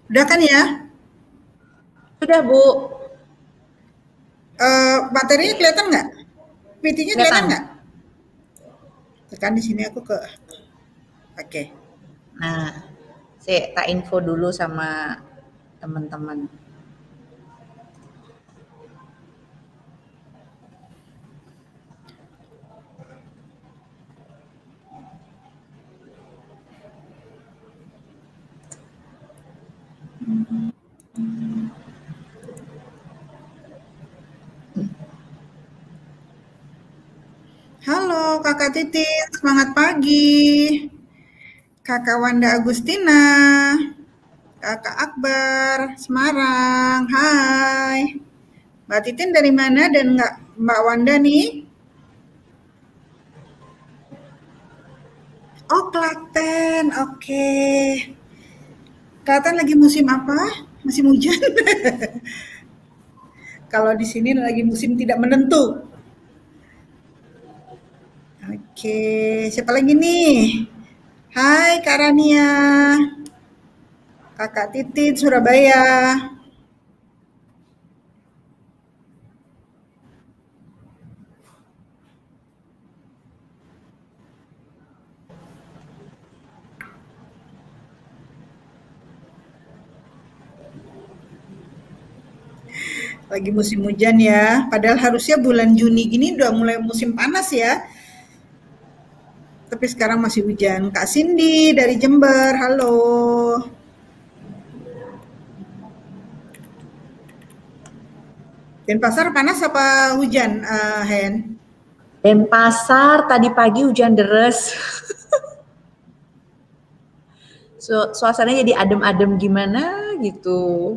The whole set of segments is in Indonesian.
Udah kan ya? Sudah, Bu. Materinya kelihatan nggak? PT-nya kelihatan Kelihatan. nggak? Tekan di sini aku ke. Oke. Nah, saya tak info dulu sama teman-teman. Halo Kakak Titin, semangat pagi. Kakak Wanda Agustina, Kakak Akbar, Semarang. Hai. Mbak Titin dari mana dan nggak Mbak Wanda nih? Oh, Klaten. Oke. Klaten lagi musim apa? Musim hujan. Kalau di sini lagi musim tidak menentu. Oke, siapa lagi nih? Hai Kak Rania, Kakak Titin Surabaya. Lagi musim hujan ya, padahal harusnya bulan Juni gini udah mulai musim panas ya. Tapi sekarang masih hujan. Kak Cindy dari Jember, halo. Denpasar panas apa hujan, Hen? Denpasar tadi pagi hujan deres. Suasananya jadi adem-adem gimana gitu.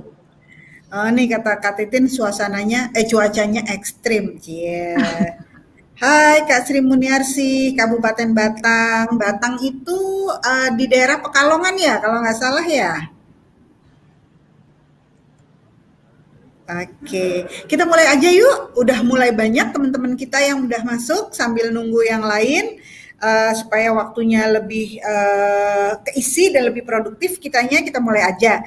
Oh, nih kata Kak Titin suasananya, cuacanya ekstrim. Yeah. Hai Kak Sri Muniarsi, Kabupaten Batang. Batang itu di daerah Pekalongan ya, kalau nggak salah ya. Oke, kita mulai aja yuk. Udah mulai banyak teman-teman kita yang udah masuk sambil nunggu yang lain supaya waktunya lebih keisi dan lebih produktif kitanya. Kita mulai aja.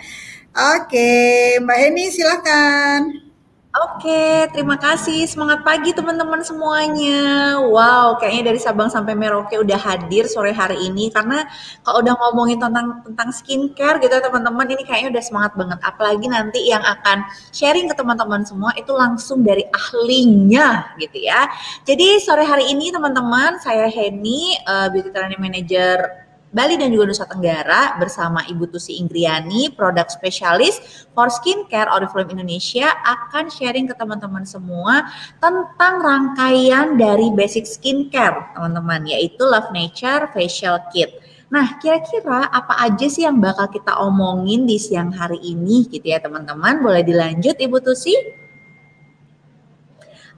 Oke, Mbak Heni silakan. Oke, terima kasih. Semangat pagi teman-teman semuanya. Wow, kayaknya dari Sabang sampai Merauke udah hadir sore hari ini karena kalau udah ngomongin tentang skincare gitu ya teman-teman, ini kayaknya udah semangat banget. Apalagi nanti yang akan sharing ke teman-teman semua itu langsung dari ahlinya gitu ya. Jadi sore hari ini teman-teman, saya Heni, Beauty Training Manager Bali dan juga Nusa Tenggara bersama Ibu Tusi Ingriani, produk spesialis for skincare Oriflame Indonesia akan sharing ke teman-teman semua tentang rangkaian dari basic skincare teman-teman, yaitu Love Nature Facial Kit. Nah, kira-kira apa aja sih yang bakal kita omongin di siang hari ini gitu ya teman-teman? Boleh dilanjut Ibu Tusi?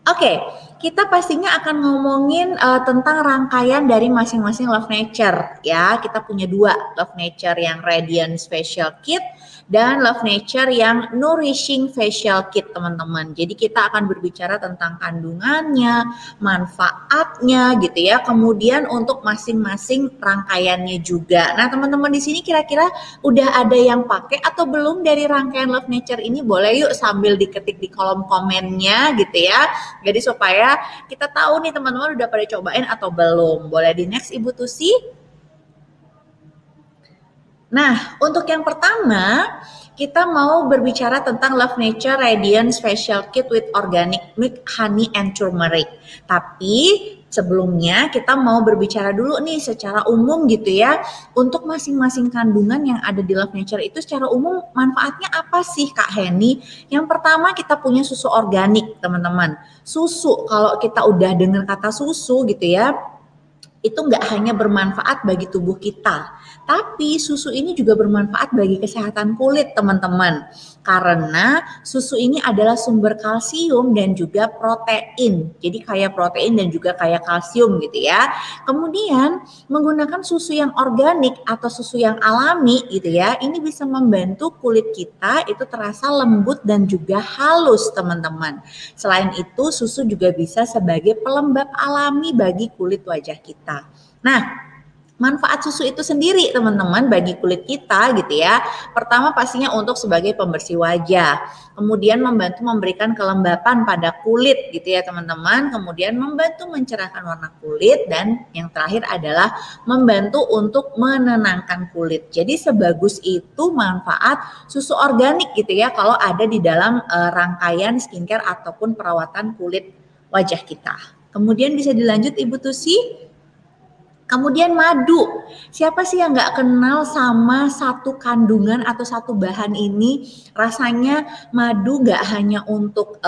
Oke, kita pastinya akan ngomongin tentang rangkaian dari masing-masing Love Nature ya. Kita punya dua, Love Nature yang Radiant Facial Kit dan Love Nature yang Nourishing Facial Kit teman-teman. Jadi kita akan berbicara tentang kandungannya, manfaatnya gitu ya. Kemudian untuk masing-masing rangkaiannya juga. Nah teman-teman di sini kira-kira udah ada yang pakai atau belum dari rangkaian Love Nature ini? Boleh yuk sambil diketik di kolom komennya gitu ya. Jadi supaya kita tahu nih teman-teman udah pada cobain atau belum. Boleh di next Ibu Tusi? Nah, untuk yang pertama, kita mau berbicara tentang Love Nature Radiant Facial Kit with Organic Milk, Honey, and Turmeric. Tapi sebelumnya kita mau berbicara dulu nih secara umum gitu ya. Untuk masing-masing kandungan yang ada di Love Nature itu secara umum manfaatnya apa sih Kak Heni? Yang pertama kita punya susu organik teman-teman. Susu, kalau kita udah dengar kata susu gitu ya, itu nggak hanya bermanfaat bagi tubuh kita, tapi susu ini juga bermanfaat bagi kesehatan kulit teman-teman. Karena susu ini adalah sumber kalsium dan juga protein. Jadi kaya protein dan juga kaya kalsium gitu ya. Kemudian menggunakan susu yang organik atau susu yang alami gitu ya, ini bisa membantu kulit kita itu terasa lembut dan juga halus teman-teman. Selain itu susu juga bisa sebagai pelembab alami bagi kulit wajah kita. Nah, Manfaat susu itu sendiri teman-teman bagi kulit kita gitu ya. Pertama pastinya untuk sebagai pembersih wajah. Kemudian membantu memberikan kelembapan pada kulit gitu ya teman-teman. Kemudian membantu mencerahkan warna kulit. Dan yang terakhir adalah membantu untuk menenangkan kulit. Jadi sebagus itu manfaat susu organik gitu ya kalau ada di dalam rangkaian skincare ataupun perawatan kulit wajah kita. Kemudian bisa dilanjut Ibu Tusi. Kemudian madu, siapa sih yang nggak kenal sama satu kandungan atau satu bahan ini? Rasanya madu nggak hanya untuk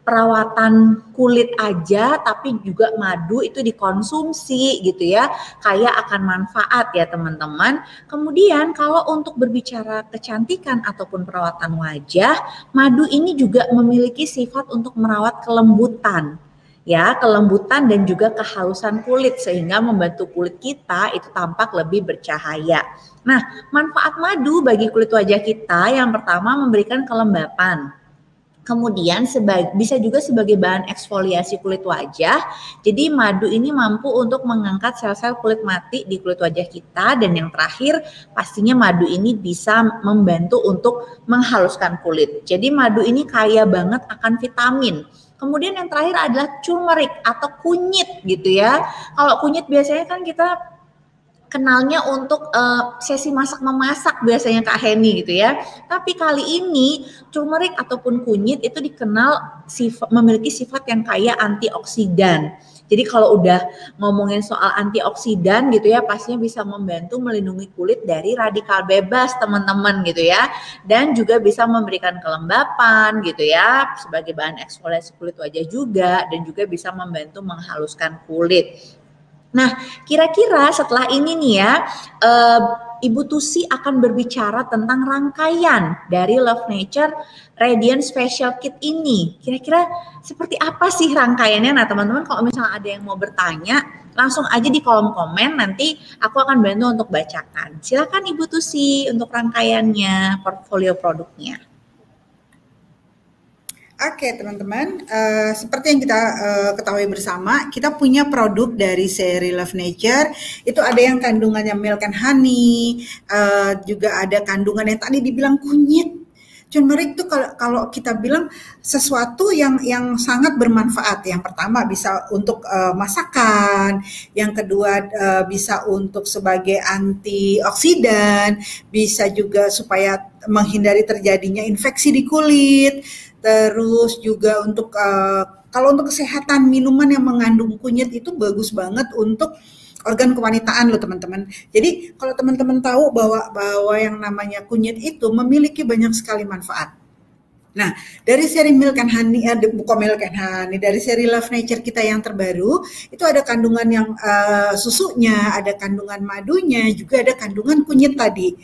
perawatan kulit aja, tapi juga madu itu dikonsumsi gitu ya, kaya akan manfaat ya teman-teman. Kemudian kalau untuk berbicara kecantikan ataupun perawatan wajah, madu ini juga memiliki sifat untuk merawat kelembutan. Ya, kelembutan dan juga kehalusan kulit sehingga membantu kulit kita itu tampak lebih bercahaya. Nah, manfaat madu bagi kulit wajah kita yang pertama memberikan kelembapan. Kemudian bisa juga sebagai bahan eksfoliasi kulit wajah. Jadi madu ini mampu untuk mengangkat sel-sel kulit mati di kulit wajah kita. Dan yang terakhir pastinya madu ini bisa membantu untuk menghaluskan kulit. Jadi madu ini kaya banget akan vitamin. Kemudian yang terakhir adalah turmeric atau kunyit gitu ya. Kalau kunyit biasanya kan kita kenalnya untuk sesi masak memasak biasanya Kak Heni gitu ya. Tapi kali ini turmeric ataupun kunyit itu dikenal memiliki sifat yang kaya antioksidan. Jadi kalau udah ngomongin soal antioksidan gitu ya, pastinya bisa membantu melindungi kulit dari radikal bebas teman-teman gitu ya. Dan juga bisa memberikan kelembapan gitu ya, sebagai bahan eksfoliasi kulit wajah juga. Dan juga bisa membantu menghaluskan kulit. Nah, kira-kira setelah ini nih ya, Ibu Tusi akan berbicara tentang rangkaian dari Love Nature Radiant Facial Kit ini. Kira-kira seperti apa sih rangkaiannya? Nah, teman-teman kalau misalnya ada yang mau bertanya, langsung aja di kolom komen, nanti aku akan bantu untuk bacakan. Silakan Ibu Tusi untuk rangkaiannya, portfolio produknya. Oke teman-teman, seperti yang kita ketahui bersama, kita punya produk dari seri Love Nature. Itu ada yang kandungannya milk and honey, juga ada kandungan yang tadi dibilang kunyit. Turmeric itu kalau kita bilang sesuatu yang sangat bermanfaat. Yang pertama bisa untuk masakan, yang kedua bisa untuk sebagai antioksidan, bisa juga supaya menghindari terjadinya infeksi di kulit. Terus juga untuk kalau untuk kesehatan, minuman yang mengandung kunyit itu bagus banget untuk organ kewanitaan loh teman-teman. Jadi kalau teman-teman tahu bahwa yang namanya kunyit itu memiliki banyak sekali manfaat. Nah, dari seri Milk and Honey, bukan Milk and Honey, dari seri Love Nature kita yang terbaru, itu ada kandungan yang susunya, ada kandungan madunya, juga ada kandungan kunyit tadi.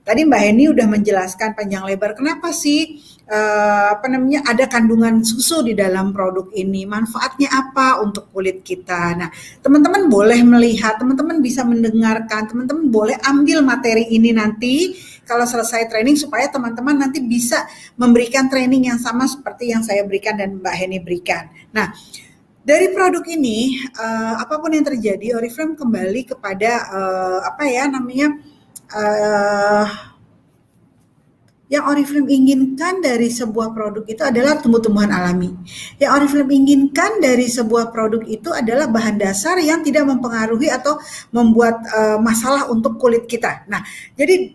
Tadi Mbak Heni udah menjelaskan panjang lebar kenapa sih ada kandungan susu di dalam produk ini, manfaatnya apa untuk kulit kita. Nah, teman-teman boleh melihat, teman-teman bisa mendengarkan, teman-teman boleh ambil materi ini nanti kalau selesai training supaya teman-teman nanti bisa memberikan training yang sama seperti yang saya berikan dan Mbak Heni berikan. Nah, dari produk ini apapun yang terjadi, Oriflame kembali kepada yang Oriflame inginkan dari sebuah produk itu adalah tumbuh-tumbuhan alami. Yang Oriflame inginkan dari sebuah produk itu adalah bahan dasar yang tidak mempengaruhi atau membuat masalah untuk kulit kita. Nah, jadi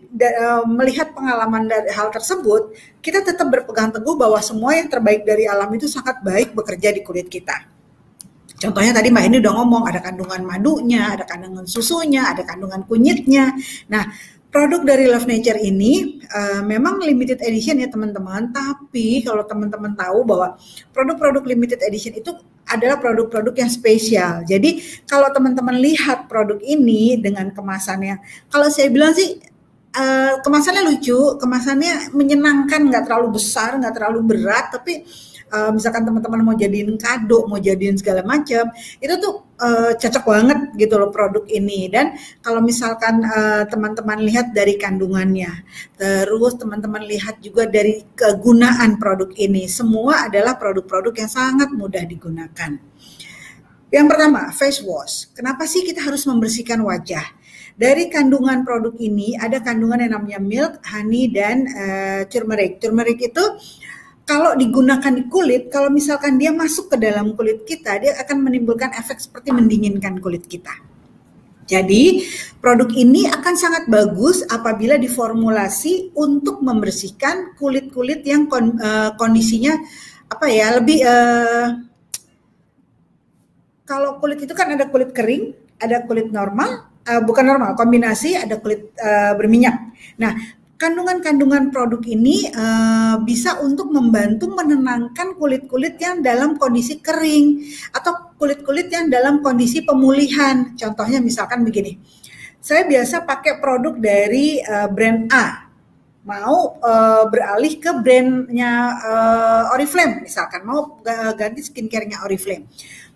melihat pengalaman dari hal tersebut, kita tetap berpegang teguh bahwa semua yang terbaik dari alam itu sangat baik bekerja di kulit kita. Contohnya tadi Mbak ini udah ngomong, ada kandungan madunya, ada kandungan susunya, ada kandungan kunyitnya. Nah, produk dari Love Nature ini memang limited edition ya teman-teman, tapi kalau teman-teman tahu bahwa produk-produk limited edition itu adalah produk-produk yang spesial. Jadi kalau teman-teman lihat produk ini dengan kemasannya, kalau saya bilang sih kemasannya lucu, kemasannya menyenangkan, nggak terlalu besar, nggak terlalu berat, tapi misalkan teman-teman mau jadiin kado, mau jadiin segala macam, itu tuh cocok banget gitu loh produk ini. Dan kalau misalkan teman-teman lihat dari kandungannya, terus teman-teman lihat juga dari kegunaan produk ini, semua adalah produk-produk yang sangat mudah digunakan. Yang pertama, face wash. Kenapa sih kita harus membersihkan wajah? Dari kandungan produk ini ada kandungan yang namanya milk, honey, dan turmeric. Turmeric itu kalau digunakan di kulit, kalau misalkan dia masuk ke dalam kulit kita, dia akan menimbulkan efek seperti mendinginkan kulit kita. Jadi produk ini akan sangat bagus apabila diformulasi untuk membersihkan kulit-kulit yang kondisinya lebih kalau kulit itu kan ada kulit kering, ada kulit normal, bukan normal, kombinasi, ada kulit berminyak. Nah, kandungan-kandungan produk ini bisa untuk membantu menenangkan kulit-kulit yang dalam kondisi kering atau kulit-kulit yang dalam kondisi pemulihan. Contohnya misalkan begini, saya biasa pakai produk dari brand A, mau beralih ke brandnya Oriflame misalkan, mau ganti skincare-nya Oriflame.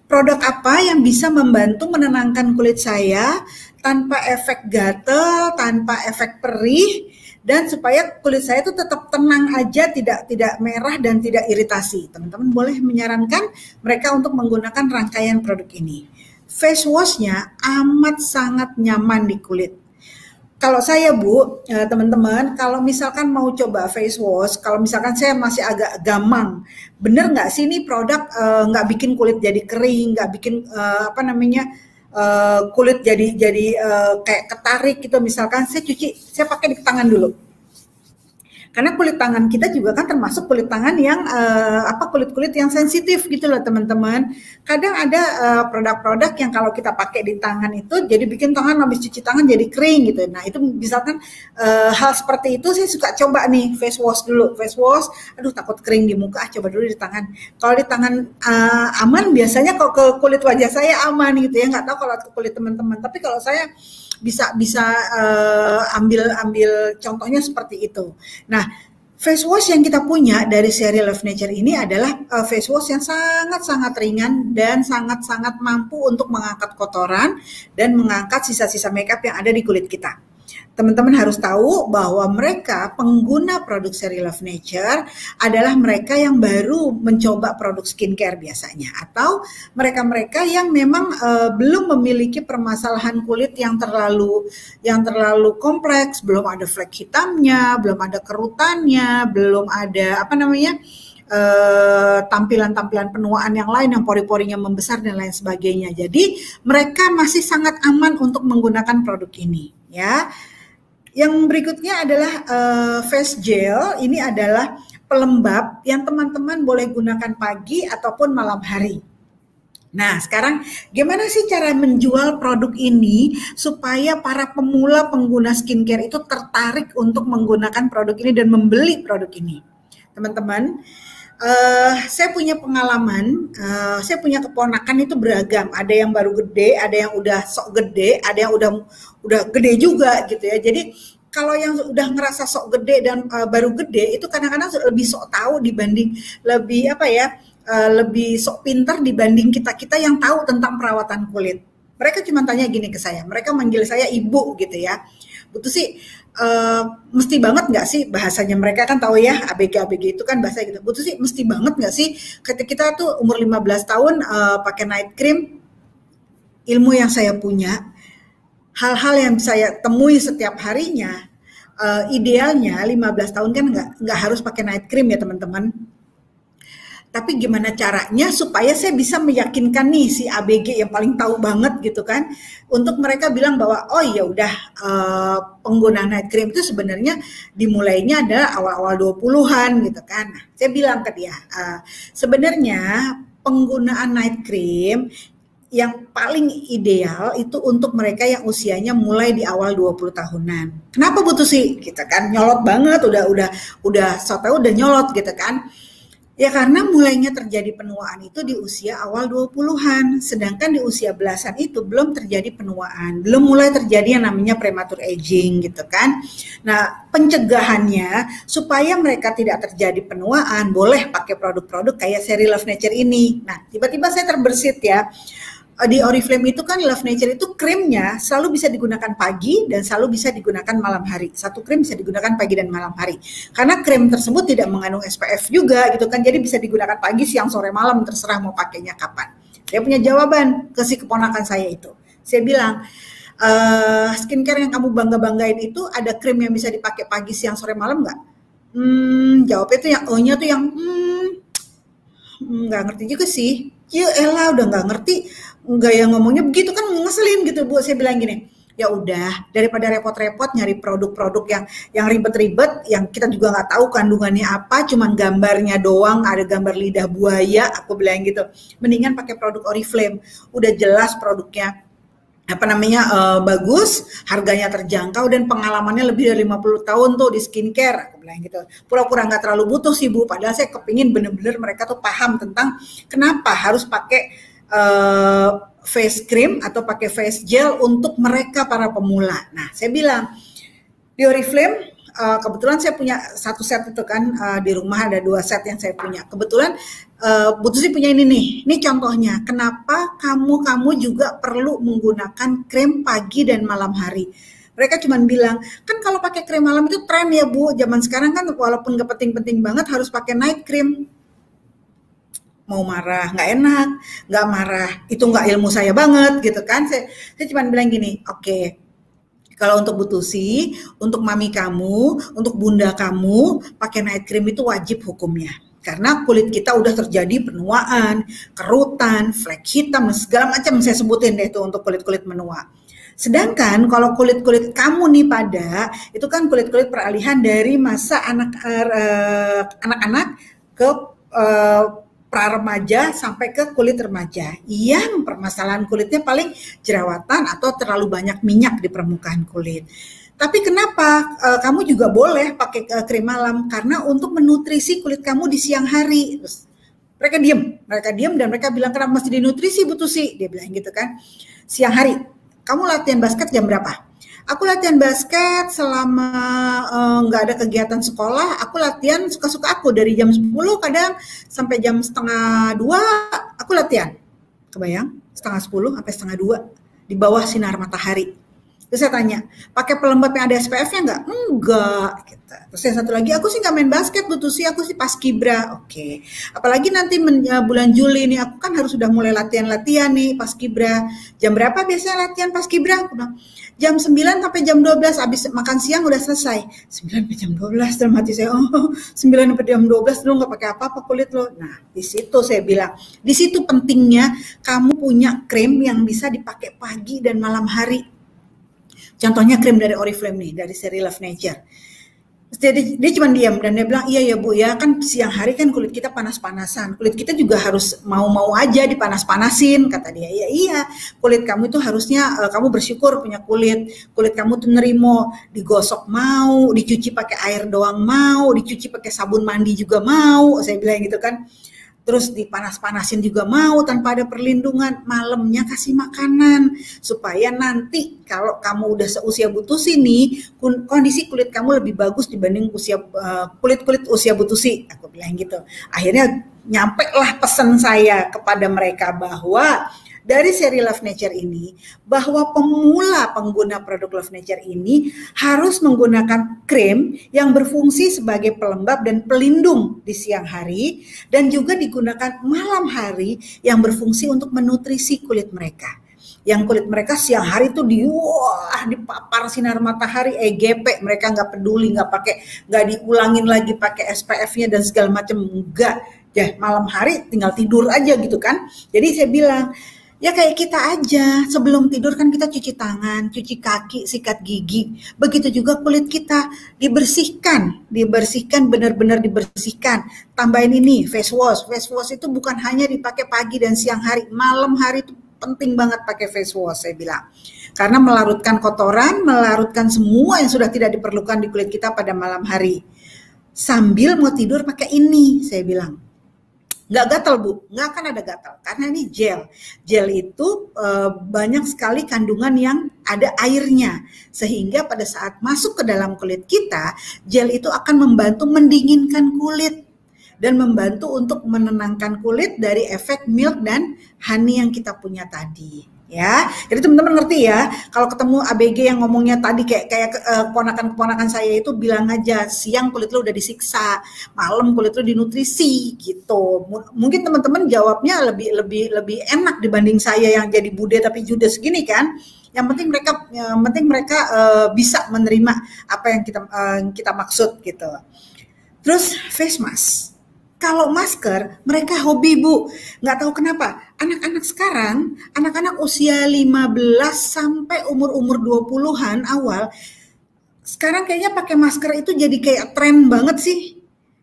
Produk apa yang bisa membantu menenangkan kulit saya tanpa efek gatal, tanpa efek perih, dan supaya kulit saya itu tetap tenang aja, tidak merah dan tidak iritasi. Teman-teman boleh menyarankan mereka untuk menggunakan rangkaian produk ini. Face wash-nya amat sangat nyaman di kulit. Kalau saya Bu, teman-teman, kalau misalkan mau coba face wash, kalau misalkan saya masih agak gamang, bener nggak sih ini produk nggak bikin kulit jadi kering, nggak bikin kulit jadi kayak ketarik gitu. Misalkan saya pakai di tangan dulu. Karena kulit tangan kita juga kan termasuk kulit tangan yang kulit-kulit yang sensitif gitu loh teman-teman. Kadang ada produk-produk yang kalau kita pakai di tangan itu jadi bikin tangan habis cuci tangan jadi kering gitu. Nah itu misalkan hal seperti itu saya suka coba nih face wash dulu. Face wash, aduh takut kering di muka, coba dulu di tangan. Kalau di tangan aman, biasanya kalau ke kulit wajah saya aman gitu ya. Nggak tahu kalau ke kulit teman-teman. Tapi kalau saya bisa ambil contohnya seperti itu. Nah, face wash yang kita punya dari seri Love Nature ini adalah face wash yang sangat-sangat ringan dan sangat-sangat mampu untuk mengangkat kotoran dan mengangkat sisa-sisa makeup yang ada di kulit kita. Teman-teman harus tahu bahwa mereka pengguna produk seri Love Nature adalah mereka yang baru mencoba produk skincare biasanya, atau mereka-mereka yang memang belum memiliki permasalahan kulit yang terlalu kompleks, belum ada flek hitamnya, belum ada kerutannya, belum ada tampilan-tampilan penuaan yang lain yang pori-porinya membesar dan lain sebagainya. Jadi mereka masih sangat aman untuk menggunakan produk ini ya. Yang berikutnya adalah face gel. Ini adalah pelembab yang teman-teman boleh gunakan pagi ataupun malam hari. Nah, sekarang gimana sih cara menjual produk ini supaya para pemula pengguna skincare itu tertarik untuk menggunakan produk ini dan membeli produk ini? Teman-teman, saya punya pengalaman, saya punya keponakan itu beragam. Ada yang baru gede, ada yang udah sok gede, ada yang udah gede juga gitu ya. Jadi kalau yang udah ngerasa sok gede dan baru gede itu kadang-kadang lebih sok tahu dibanding lebih sok pintar dibanding kita yang tahu tentang perawatan kulit. Mereka cuma tanya gini ke saya, mereka manggil saya ibu gitu ya. Betul sih, mesti banget nggak sih bahasanya, mereka kan tahu ya ABG itu kan bahasa gitu. Betul sih, mesti banget nggak sih ketika kita tuh umur 15 tahun pakai night cream. Ilmu yang saya punya, hal-hal yang saya temui setiap harinya, idealnya 15 tahun kan nggak harus pakai night cream ya teman-teman. Tapi gimana caranya supaya saya bisa meyakinkan nih si ABG yang paling tahu banget gitu kan, untuk mereka bilang bahwa oh ya udah penggunaan night cream itu sebenarnya dimulainya adalah awal-awal 20-an gitu kan. Nah, saya bilang ke dia, sebenarnya penggunaan night cream yang paling ideal itu untuk mereka yang usianya mulai di awal 20 tahunan. Kenapa butuh sih? Kita kan nyolot banget, udah so-tau udah nyolot gitu kan. Ya karena mulainya terjadi penuaan itu di usia awal 20-an, sedangkan di usia belasan itu belum terjadi penuaan, belum mulai terjadi yang namanya premature aging gitu kan. Nah, pencegahannya supaya mereka tidak terjadi penuaan, boleh pakai produk-produk kayak seri Love Nature ini. Nah, tiba-tiba saya terbersit ya. Di Oriflame itu kan Love Nature itu krimnya selalu bisa digunakan pagi dan selalu bisa digunakan malam hari. Satu krim bisa digunakan pagi dan malam hari. Karena krim tersebut tidak mengandung SPF juga gitu kan. Jadi bisa digunakan pagi, siang, sore, malam, terserah mau pakainya kapan. Saya punya jawaban ke si keponakan saya itu. Saya bilang, skincare yang kamu bangga-banggain itu ada krim yang bisa dipakai pagi, siang, sore, malam nggak? Jawabnya tuh yang O-nya tuh yang nggak ngerti juga sih. Ya elah udah nggak ngerti, nggak yang ngomongnya begitu kan ngeselin gitu Bu. Saya bilang gini, ya udah daripada repot-repot nyari produk-produk yang ribet-ribet, yang kita juga nggak tahu kandungannya apa, cuman gambarnya doang, ada gambar lidah buaya, aku bilang gitu. Mendingan pakai produk Oriflame, udah jelas produknya bagus, harganya terjangkau dan pengalamannya lebih dari 50 tahun tuh di skincare, aku bilang gitu. Pura-pura nggak terlalu butuh sih Bu, padahal saya kepingin bener-bener mereka tuh paham tentang kenapa harus pakai face cream atau pakai face gel untuk mereka para pemula. Nah, saya bilang di Oriflame kebetulan saya punya satu set itu kan, di rumah ada 2 set yang saya punya. Kebetulan Bu Tusi punya ini nih. Ini contohnya. Kenapa kamu juga perlu menggunakan krim pagi dan malam hari? Mereka cuma bilang, kan kalau pakai krim malam itu tren ya Bu. Zaman sekarang kan walaupun gak penting-penting banget harus pakai night cream. Mau marah, nggak enak, nggak marah, itu nggak ilmu saya banget gitu kan. Saya cuma bilang gini, oke, kalau untuk Bu Tusi, untuk mami kamu, untuk bunda kamu, pakai night cream itu wajib hukumnya. Karena kulit kita udah terjadi penuaan, kerutan, flek hitam, segala macam saya sebutin deh itu untuk kulit-kulit menua. Sedangkan kalau kulit-kulit kamu nih pada, itu kan kulit-kulit peralihan dari masa anak-anak ke pra-remaja sampai ke kulit remaja yang permasalahan kulitnya paling jerawatan atau terlalu banyak minyak di permukaan kulit. Tapi kenapa kamu juga boleh pakai krim malam? Karena untuk menutrisi kulit kamu di siang hari. Terus mereka diam dan mereka bilang, kenapa mesti dinutrisi Bu Tusi? Dia bilang gitu kan. Siang hari, kamu latihan basket jam berapa? Aku latihan basket selama nggak ada kegiatan sekolah, aku latihan suka-suka aku dari jam 10 kadang sampai jam setengah 2 aku latihan. Kebayang? Setengah 10 sampai setengah 2 di bawah sinar matahari. Terus saya tanya, pakai pelembab yang ada SPF-nya nggak? Enggak. Gitu. Terus yang satu lagi, aku sih nggak main basket, Bu Tusi, aku sih paskibra. Oke. Apalagi nanti bulan Juli nih, aku kan harus sudah mulai latihan-latihan nih paskibra. Jam berapa biasanya latihan paskibra? Aku bilang, jam 9 sampai jam 12, habis makan siang udah selesai. 9 sampai jam 12, dalam hati saya, 9 sampai jam 12 lu nggak pakai apa-apa kulit lo. Nah, di situ saya bilang, di situ pentingnya kamu punya krim yang bisa dipakai pagi dan malam hari. Contohnya krim dari Oriflame nih, dari seri Love Nature. Jadi dia cuma diam dan dia bilang, iya ya Bu ya, kan siang hari kan kulit kita panas-panasan. Kulit kita juga harus mau-mau aja dipanas-panasin, kata dia. Ya iya, kulit kamu itu harusnya kamu bersyukur punya kulit. Kulit kamu tuh nerimo, digosok mau, dicuci pakai air doang mau, dicuci pakai sabun mandi juga mau. Saya bilang gitu kan. Terus dipanas-panasin juga mau tanpa ada perlindungan. Malamnya kasih makanan supaya nanti kalau kamu udah seusia Bu Tusi nih, kondisi kulit kamu lebih bagus dibanding kulit-kulit usia Bu Tusi. Aku bilang gitu. Akhirnya nyampe lah pesan saya kepada mereka bahwa dari seri Love Nature ini, bahwa pemula pengguna produk Love Nature ini harus menggunakan krim yang berfungsi sebagai pelembab dan pelindung di siang hari, dan juga digunakan malam hari yang berfungsi untuk menutrisi kulit mereka. Yang kulit mereka siang hari itu dipapar sinar matahari EGP, mereka nggak peduli, nggak diulangin lagi pakai SPF-nya dan segala macam, enggak. Ya malam hari tinggal tidur aja gitu kan. Jadi saya bilang, ya kayak kita aja, sebelum tidur kan kita cuci tangan, cuci kaki, sikat gigi. Begitu juga kulit kita, dibersihkan, benar-benar dibersihkan. Tambahin ini, face wash. Face wash itu bukan hanya dipakai pagi dan siang hari, malam hari itu penting banget pakai face wash, saya bilang. Karena melarutkan kotoran, melarutkan semua yang sudah tidak diperlukan di kulit kita pada malam hari. Sambil mau tidur pakai ini, saya bilang. Nggak gatal Bu, nggak akan ada gatal karena ini gel. Gel itu banyak sekali kandungan yang ada airnya, sehingga pada saat masuk ke dalam kulit kita, gel itu akan membantu mendinginkan kulit dan membantu untuk menenangkan kulit dari efek milk dan honey yang kita punya tadi. ya. Jadi teman-teman ngerti ya, kalau ketemu ABG yang ngomongnya tadi keponakan-keponakan saya itu bilang aja, siang kulit lu udah disiksa, malam kulit lu dinutrisi gitu. Mungkin teman-teman jawabnya lebih enak dibanding saya yang jadi bude tapi judes gini kan. Yang penting mereka bisa menerima apa yang kita maksud gitu. Terus face mask. Kalau masker, mereka hobi Bu. Nggak tahu kenapa. Anak-anak sekarang, anak-anak usia 15 sampai umur-umur 20-an awal, sekarang kayaknya pakai masker itu jadi kayak tren banget sih.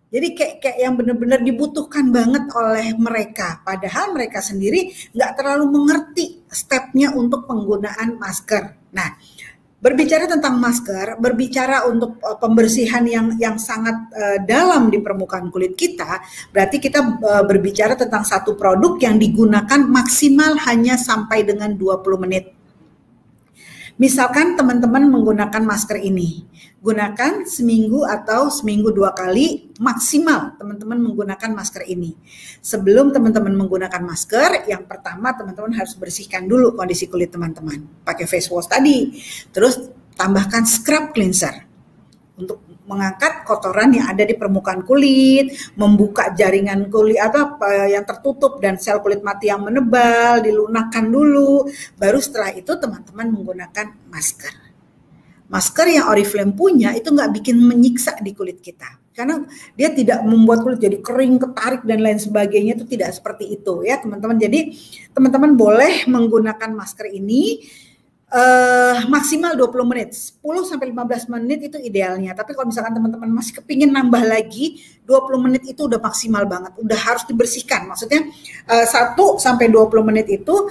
Jadi kayak yang benar-benar dibutuhkan banget oleh mereka. Padahal mereka sendiri nggak terlalu mengerti stepnya untuk penggunaan masker. Nah, berbicara tentang masker, berbicara untuk pembersihan yang sangat dalam di permukaan kulit kita, berarti kita berbicara tentang satu produk yang digunakan maksimal hanya sampai dengan 20 menit. Misalkan teman-teman menggunakan masker ini, gunakan seminggu atau seminggu 2 kali maksimal teman-teman menggunakan masker ini. Sebelum teman-teman menggunakan masker, yang pertama teman-teman harus bersihkan dulu kondisi kulit teman-teman. Pakai face wash tadi, terus tambahkan scrub cleanser untuk mengangkat kotoran yang ada di permukaan kulit, membuka jaringan kulit yang tertutup dan sel kulit mati yang menebal, dilunakkan dulu. Baru setelah itu teman-teman menggunakan masker. Masker yang Oriflame punya itu nggak bikin menyiksa di kulit kita. Karena dia tidak membuat kulit jadi kering, ketarik, dan lain sebagainya, itu tidak seperti itu ya teman-teman. Jadi teman-teman boleh menggunakan masker ini maksimal 20 menit, 10-15 menit itu idealnya. Tapi kalau misalkan teman-teman masih kepingin nambah lagi, 20 menit itu udah maksimal banget, udah harus dibersihkan. Maksudnya 1-20 menit itu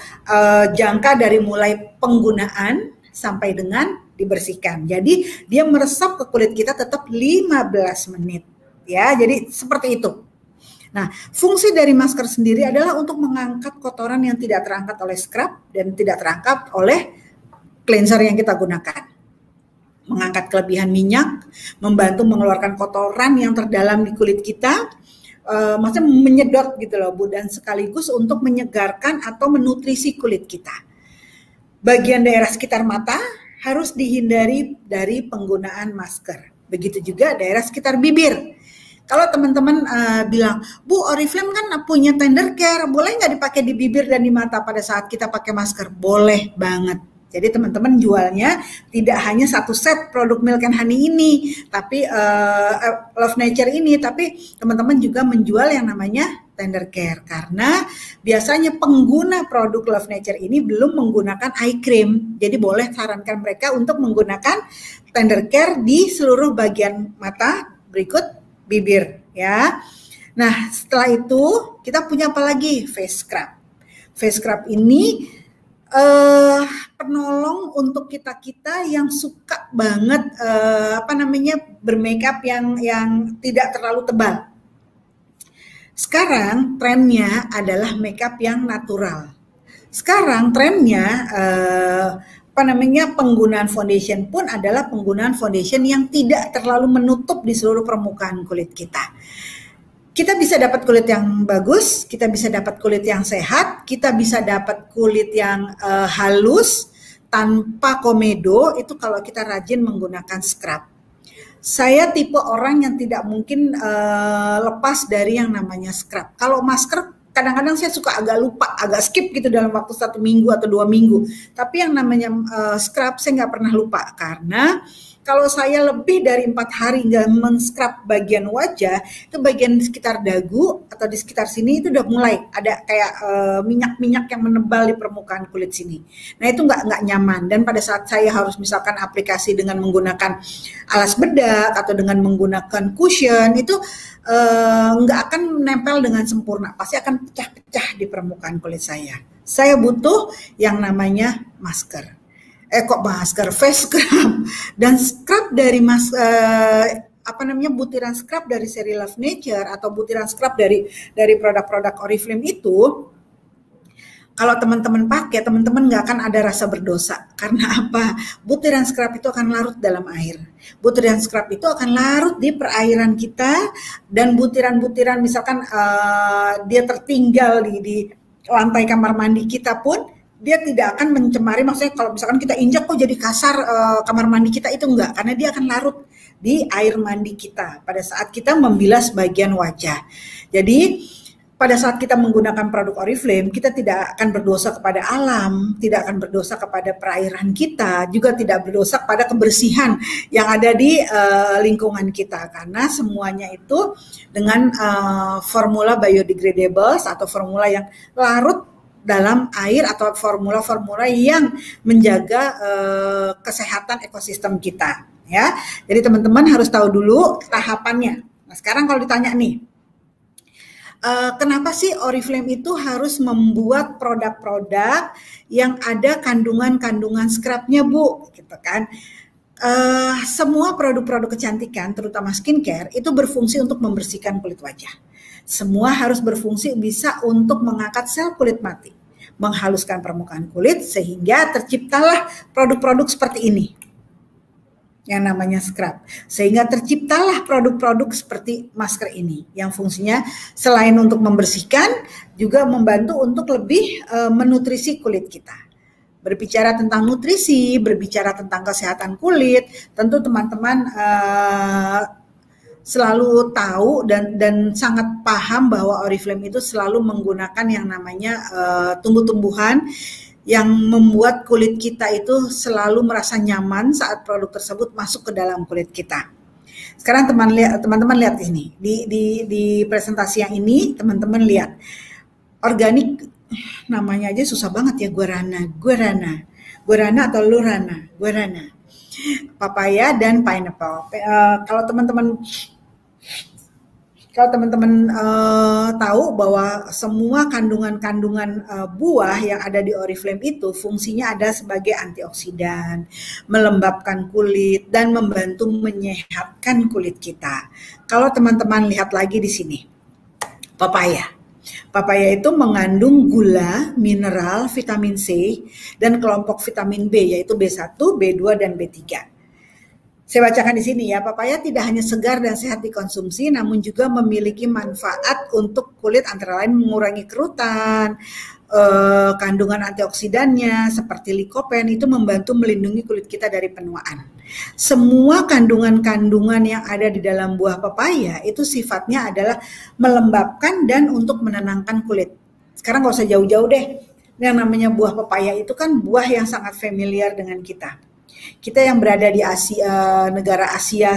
jangka dari mulai penggunaan sampai dengan dibersihkan. Jadi dia meresap ke kulit kita tetap 15 menit. Ya, jadi seperti itu. Nah, fungsi dari masker sendiri adalah untuk mengangkat kotoran yang tidak terangkat oleh scrub dan tidak terangkat oleh cleanser yang kita gunakan. Mengangkat kelebihan minyak, membantu mengeluarkan kotoran yang terdalam di kulit kita, maksudnya menyedot gitu loh Bu, dan sekaligus untuk menyegarkan atau menutrisi kulit kita. Bagian daerah sekitar mata harus dihindari dari penggunaan masker. Begitu juga daerah sekitar bibir. Kalau teman-teman bilang, Bu, Oriflame kan punya tender care, boleh nggak dipakai di bibir dan di mata pada saat kita pakai masker? Boleh banget. Jadi teman-teman jualnya tidak hanya satu set produk Milk and Honey ini, tapi Love Nature ini, tapi teman-teman juga menjual yang namanya tender care. Karena biasanya pengguna produk Love Nature ini belum menggunakan eye cream. Jadi boleh sarankan mereka untuk menggunakan tender care di seluruh bagian mata berikut bibir ya. Nah, setelah itu kita punya apa lagi? Face scrub. Face scrub ini penolong untuk kita yang suka banget bermakeup yang tidak terlalu tebal. Sekarang trennya adalah makeup yang natural. Sekarang trennya penggunaan foundation pun adalah penggunaan foundation yang tidak terlalu menutup di seluruh permukaan kulit kita. Kita bisa dapat kulit yang bagus, kita bisa dapat kulit yang sehat, kita bisa dapat kulit yang halus tanpa komedo, itu kalau kita rajin menggunakan scrub. Saya tipe orang yang tidak mungkin lepas dari yang namanya scrub. Kalau masker kadang-kadang saya suka agak lupa, agak skip gitu dalam waktu 1 minggu atau 2 minggu. Tapi yang namanya scrub saya nggak pernah lupa, karena kalau saya lebih dari 4 hari nggak men-scrub bagian wajah, itu bagian di sekitar dagu atau di sekitar sini itu udah mulai ada kayak minyak-minyak yang menebal di permukaan kulit sini. Nah itu nggak nyaman, dan pada saat saya harus misalkan aplikasi dengan menggunakan alas bedak atau dengan menggunakan cushion, itu nggak akan menempel dengan sempurna, pasti akan pecah-pecah di permukaan kulit saya. Saya butuh yang namanya masker. Face scrub dan scrub dari butiran scrub dari seri Love Nature atau butiran scrub dari produk-produk Oriflame itu, kalau teman-teman pakai, teman-teman nggak akan ada rasa berdosa. Karena apa? Butiran scrub itu akan larut dalam air. Butiran scrub itu akan larut di perairan kita, dan butiran-butiran misalkan dia tertinggal di lantai kamar mandi kita pun dia tidak akan mencemari, maksudnya kalau misalkan kita injak kok jadi kasar kamar mandi kita, itu enggak, karena dia akan larut di air mandi kita pada saat kita membilas bagian wajah. Jadi pada saat kita menggunakan produk Oriflame, kita tidak akan berdosa kepada alam, tidak akan berdosa kepada perairan kita, juga tidak berdosa pada kebersihan yang ada di lingkungan kita, karena semuanya itu dengan formula biodegradable atau formula yang larut dalam air atau formula-formula yang menjaga kesehatan ekosistem kita, ya. Jadi teman-teman harus tahu dulu tahapannya. Nah, sekarang kalau ditanya nih, kenapa sih Oriflame itu harus membuat produk-produk yang ada kandungan-kandungan scrubnya, Bu? Gitu kan? Semua produk-produk kecantikan, terutama skincare, itu berfungsi untuk membersihkan kulit wajah. Semua harus berfungsi bisa untuk mengangkat sel kulit mati, menghaluskan permukaan kulit, sehingga terciptalah produk-produk seperti ini yang namanya scrub. Sehingga terciptalah produk-produk seperti masker ini yang fungsinya selain untuk membersihkan juga membantu untuk lebih menutrisi kulit kita. Berbicara tentang nutrisi, berbicara tentang kesehatan kulit, tentu teman-teman selalu tahu dan sangat paham bahwa Oriflame itu selalu menggunakan yang namanya tumbuh-tumbuhan yang membuat kulit kita itu selalu merasa nyaman saat produk tersebut masuk ke dalam kulit kita. Sekarang teman-teman lihat ini di presentasi yang ini, teman-teman lihat organik, namanya aja susah banget ya, guarana atau lurana, guarana, papaya dan pineapple. Kalau teman-teman tahu bahwa semua kandungan-kandungan buah yang ada di Oriflame itu fungsinya ada sebagai antioksidan, melembabkan kulit dan membantu menyehatkan kulit kita. Kalau teman-teman lihat lagi di sini, papaya itu mengandung gula, mineral, vitamin C dan kelompok vitamin B yaitu B1, B2 dan B3. Saya bacakan di sini ya, papaya tidak hanya segar dan sehat dikonsumsi, namun juga memiliki manfaat untuk kulit, antara lain mengurangi kerutan, kandungan antioksidannya seperti likopen itu membantu melindungi kulit kita dari penuaan. Semua kandungan-kandungan yang ada di dalam buah papaya itu sifatnya adalah melembabkan dan untuk menenangkan kulit. Sekarang nggak usah jauh-jauh deh, yang namanya buah papaya itu kan buah yang sangat familiar dengan kita. Kita yang berada di Asia, negara Asia,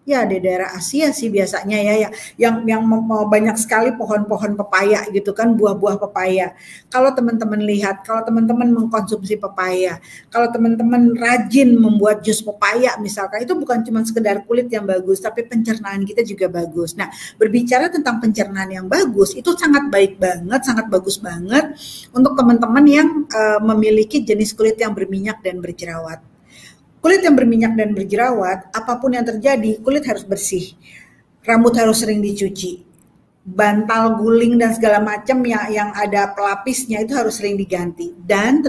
ya di daerah Asia sih biasanya ya, yang banyak sekali pohon-pohon pepaya gitu kan, buah-buah pepaya. Kalau teman-teman lihat, kalau teman-teman mengkonsumsi pepaya, kalau teman-teman rajin membuat jus pepaya misalkan, itu bukan cuma sekedar kulit yang bagus, tapi pencernaan kita juga bagus. Nah, berbicara tentang pencernaan yang bagus, itu sangat baik banget, sangat bagus banget untuk teman-teman yang memiliki jenis kulit yang berminyak dan berjerawat. Kulit yang berminyak dan berjerawat, apapun yang terjadi, kulit harus bersih. Rambut harus sering dicuci. Bantal, guling, dan segala macam yang ada pelapisnya itu harus sering diganti. Dan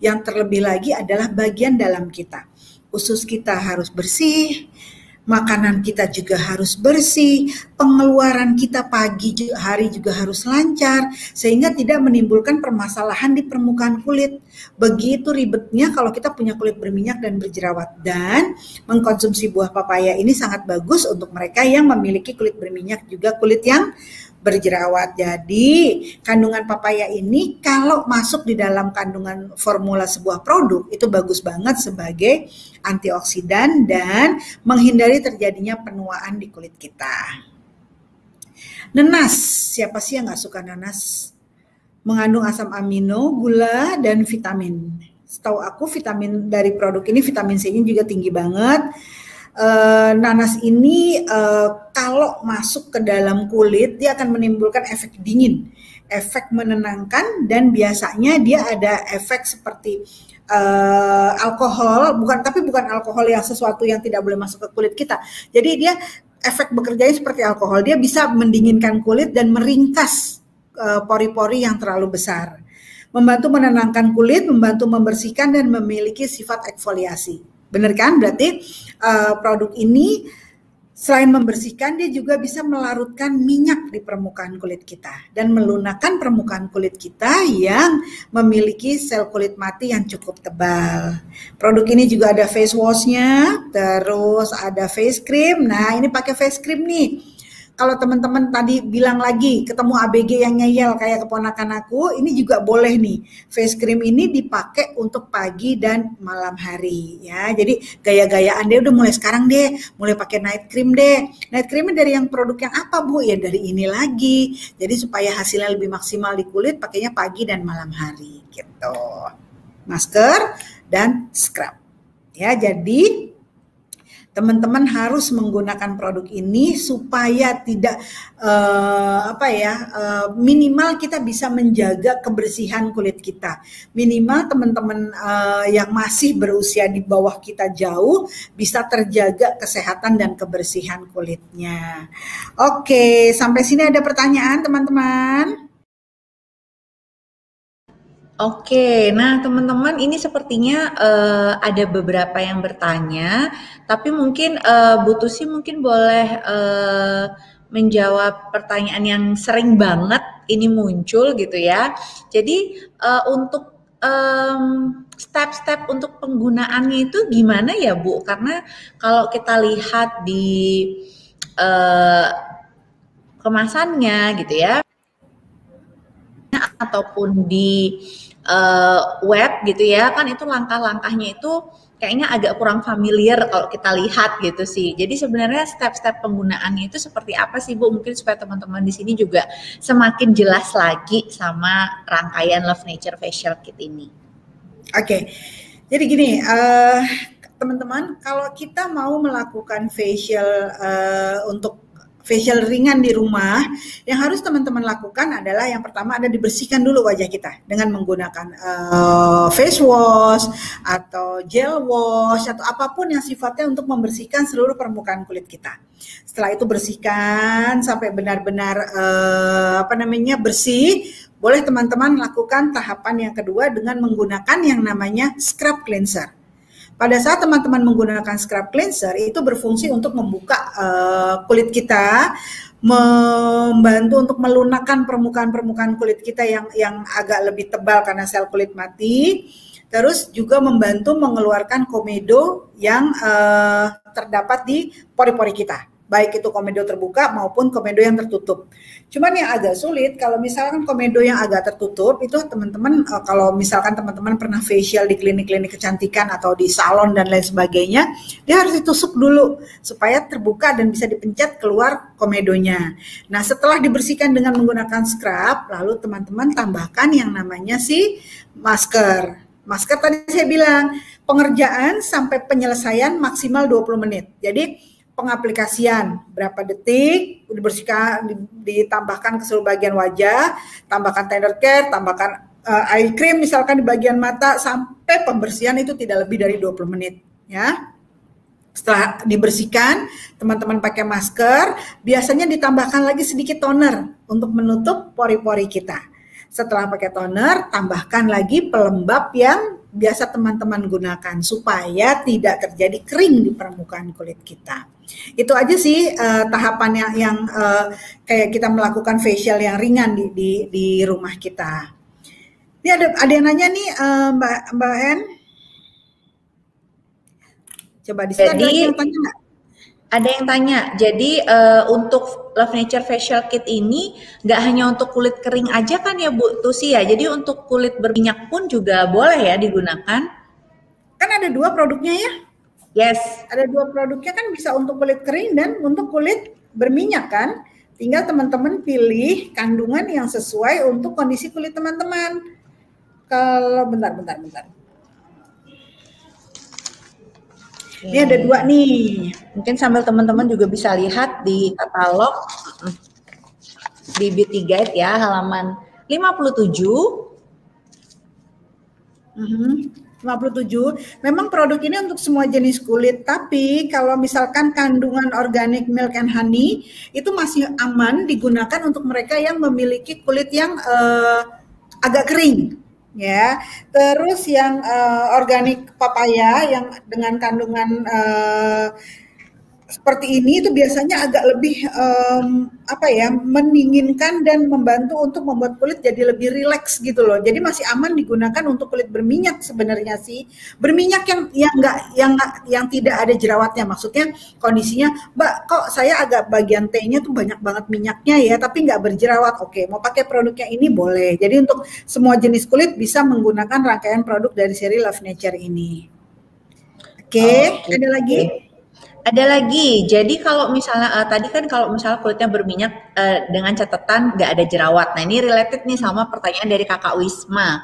yang terlebih lagi adalah bagian dalam kita. Usus kita harus bersih, makanan kita juga harus bersih, pengeluaran kita pagi hari juga harus lancar, sehingga tidak menimbulkan permasalahan di permukaan kulit. Begitu ribetnya kalau kita punya kulit berminyak dan berjerawat, dan mengkonsumsi buah papaya ini sangat bagus untuk mereka yang memiliki kulit berminyak juga kulit yang berjerawat. Jadi kandungan papaya ini kalau masuk di dalam kandungan formula sebuah produk itu bagus banget sebagai antioksidan dan menghindari terjadinya penuaan di kulit kita. Nanas, siapa sih yang nggak suka nanas? Mengandung asam amino, gula, dan vitamin. Setahu aku vitamin dari produk ini, vitamin C-nya juga tinggi banget. Nanas ini kalau masuk ke dalam kulit dia akan menimbulkan efek dingin, efek menenangkan, dan biasanya dia ada efek seperti alkohol, bukan alkohol yang sesuatu yang tidak boleh masuk ke kulit kita. Jadi dia efek bekerjanya seperti alkohol, dia bisa mendinginkan kulit dan meringkas pori-pori yang terlalu besar, membantu menenangkan kulit, membantu membersihkan dan memiliki sifat eksfoliasi. Benar kan? Berarti produk ini Selain membersihkan, dia juga bisa melarutkan minyak di permukaan kulit kita dan melunakkan permukaan kulit kita yang memiliki sel kulit mati yang cukup tebal. Produk ini juga ada face wash-nya, terus ada face cream. Nah, ini pakai face cream nih. Kalau teman-teman tadi bilang lagi ketemu ABG yang ngeyel kayak keponakan aku, ini juga boleh nih. Face cream ini dipakai untuk pagi dan malam hari ya. Jadi gaya-gayaan deh udah mulai sekarang deh, mulai pakai night cream deh. Night creamnya dari yang produk yang apa Bu? Ya dari ini lagi. Jadi supaya hasilnya lebih maksimal di kulit, pakainya pagi dan malam hari gitu. Masker dan scrub. Ya, jadi teman-teman harus menggunakan produk ini supaya tidak minimal kita bisa menjaga kebersihan kulit kita. Minimal teman-teman yang masih berusia di bawah kita jauh bisa terjaga kesehatan dan kebersihan kulitnya. Oke, sampai sini ada pertanyaan teman-teman? Oke, nah teman-teman ini sepertinya ada beberapa yang bertanya, tapi mungkin Bu Tusi mungkin boleh menjawab pertanyaan yang sering banget ini muncul gitu ya. Jadi untuk step-step untuk penggunaannya itu gimana ya Bu? Karena kalau kita lihat di kemasannya gitu ya, ataupun di web gitu ya, kan itu langkah-langkahnya itu kayaknya agak kurang familiar kalau kita lihat gitu sih. Jadi sebenarnya step-step penggunaannya itu seperti apa sih Bu? Mungkin supaya teman-teman di sini juga semakin jelas lagi sama rangkaian Love Nature Facial Kit ini. Oke, jadi gini, teman-teman, kalau kita mau melakukan facial untuk facial ringan di rumah, yang harus teman-teman lakukan adalah yang pertama ada dibersihkan dulu wajah kita dengan menggunakan face wash atau gel wash atau apapun yang sifatnya untuk membersihkan seluruh permukaan kulit kita. Setelah itu bersihkan sampai benar-benar bersih. Boleh teman-teman lakukan tahapan yang kedua dengan menggunakan yang namanya scrub cleanser. Pada saat teman-teman menggunakan scrub cleanser, itu berfungsi untuk membuka kulit kita, membantu untuk melunakkan permukaan-permukaan kulit kita yang agak lebih tebal karena sel kulit mati, terus juga membantu mengeluarkan komedo yang terdapat di pori-pori kita. Baik itu komedo terbuka maupun komedo yang tertutup. Cuman yang agak sulit kalau misalkan komedo yang agak tertutup itu teman-teman kalau misalkan teman-teman pernah facial di klinik-klinik kecantikan atau di salon dan lain sebagainya, dia harus ditusuk dulu supaya terbuka dan bisa dipencet keluar komedonya. Nah, setelah dibersihkan dengan menggunakan scrub, lalu teman-teman tambahkan yang namanya si masker. Masker tadi saya bilang pengerjaan sampai penyelesaian maksimal 20 menit. Jadi pengaplikasian berapa detik, dibersihkan, ditambahkan ke seluruh bagian wajah, tambahkan tender care, tambahkan eye cream misalkan di bagian mata, sampai pembersihan itu tidak lebih dari 20 menit ya. Setelah dibersihkan, teman-teman pakai masker, biasanya ditambahkan lagi sedikit toner untuk menutup pori-pori kita. Setelah pakai toner, tambahkan lagi pelembab yang biasa teman-teman gunakan supaya tidak terjadi kering di permukaan kulit kita. Itu aja sih tahapan yang kayak kita melakukan facial yang ringan di rumah kita. Ini ada yang nanya nih Mbak En. Coba di sini ada yang tanya nggak? Ada yang tanya, jadi untuk Love Nature Facial Kit ini nggak hanya untuk kulit kering aja kan ya Bu Tusi ya, jadi untuk kulit berminyak pun juga boleh ya digunakan? Kan ada dua produknya ya? Yes. Ada dua produknya kan bisa untuk kulit kering dan untuk kulit berminyak kan? Tinggal teman-teman pilih kandungan yang sesuai untuk kondisi kulit teman-teman. Kalau bentar. Ini ada dua nih. Mungkin sambil teman-teman juga bisa lihat di katalog di Beauty Guide ya, halaman 57. 57. Memang produk ini untuk semua jenis kulit, tapi kalau misalkan kandungan organik milk and honey itu masih aman digunakan untuk mereka yang memiliki kulit yang agak kering. Ya, terus yang organik papaya yang dengan kandungan seperti ini itu biasanya agak lebih mendinginkan dan membantu untuk membuat kulit jadi lebih rileks gitu loh. Jadi masih aman digunakan untuk kulit berminyak sebenarnya sih. Berminyak yang tidak ada jerawatnya. Maksudnya kondisinya, Mbak, kok saya agak bagian T-nya tuh banyak banget minyaknya ya, tapi nggak berjerawat. Oke, mau pakai produknya ini boleh. Jadi untuk semua jenis kulit bisa menggunakan rangkaian produk dari seri Love Nature ini. Oke, ada lagi? Ada lagi, jadi kalau misalnya tadi kan kalau misalnya kulitnya berminyak dengan catatan nggak ada jerawat. Nah ini related nih sama pertanyaan dari Kakak Wisma.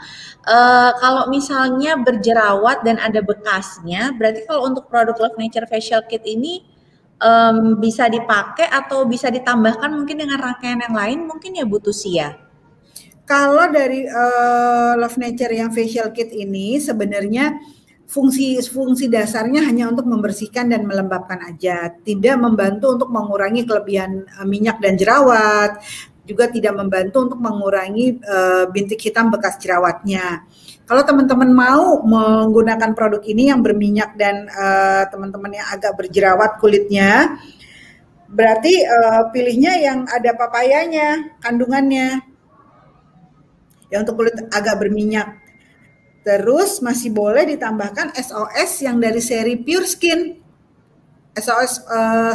Kalau misalnya berjerawat dan ada bekasnya, berarti kalau untuk produk Love Nature Facial Kit ini bisa dipakai atau bisa ditambahkan mungkin dengan rangkaian yang lain mungkin ya Bu Tusi ya? Kalau dari Love Nature yang Facial Kit ini sebenarnya fungsi dasarnya hanya untuk membersihkan dan melembabkan aja, tidak membantu untuk mengurangi kelebihan minyak dan jerawat, juga tidak membantu untuk mengurangi bintik hitam bekas jerawatnya. Kalau teman-teman mau menggunakan produk ini yang berminyak dan teman-teman yang agak berjerawat kulitnya, berarti pilihnya yang ada papayanya kandungannya, ya untuk kulit agak berminyak. Terus masih boleh ditambahkan SOS yang dari seri Pure Skin, SOS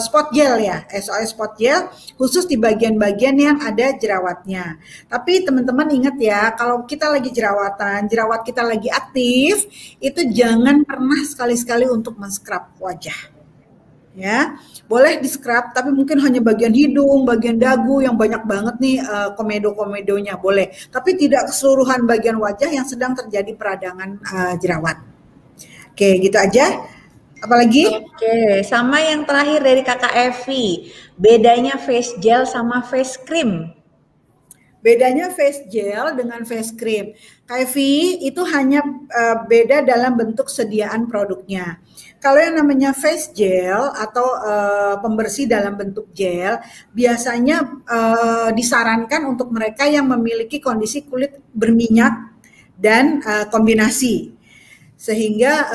Spot Gel ya, SOS Spot Gel khusus di bagian-bagian yang ada jerawatnya. Tapi teman-teman ingat ya, kalau kita lagi jerawatan, jerawat kita lagi aktif, itu jangan pernah sekali-sekali untuk men-scrub wajah. Ya, boleh di scrub tapi mungkin hanya bagian hidung, bagian dagu yang banyak banget nih komedo-komedonya boleh, tapi tidak keseluruhan bagian wajah yang sedang terjadi peradangan jerawat. Oke, gitu aja. Apalagi? Oke, sama yang terakhir dari Kakak Evi, bedanya face gel sama face cream. Bedanya face gel dengan face cream. Evi, itu hanya beda dalam bentuk sediaan produknya. Kalau yang namanya face gel atau pembersih dalam bentuk gel, biasanya disarankan untuk mereka yang memiliki kondisi kulit berminyak dan kombinasi. Sehingga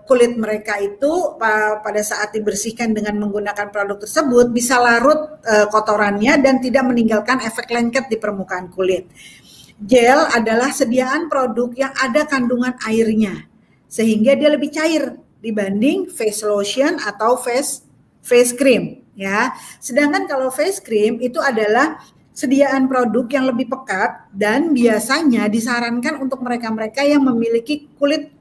kulit mereka itu pada saat dibersihkan dengan menggunakan produk tersebut bisa larut kotorannya dan tidak meninggalkan efek lengket di permukaan kulit. Gel adalah sediaan produk yang ada kandungan airnya, sehingga dia lebih cair dibanding face lotion atau face cream ya. Sedangkan kalau face cream itu adalah sediaan produk yang lebih pekat dan biasanya disarankan untuk mereka-mereka yang memiliki kulit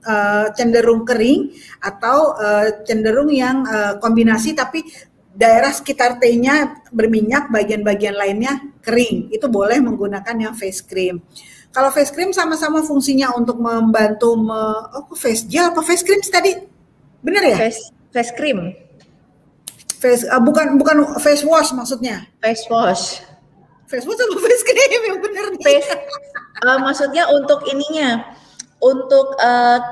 cenderung kering atau cenderung yang kombinasi tapi daerah sekitar T-nya berminyak, bagian-bagian lainnya kering. Itu boleh menggunakan yang face cream. Kalau face cream sama-sama fungsinya untuk membantu face gel apa face cream tadi? Bener ya? Face cream. Bukan face wash maksudnya. Face wash. Face wash atau face cream yang bener nih? Maksudnya untuk ininya, untuk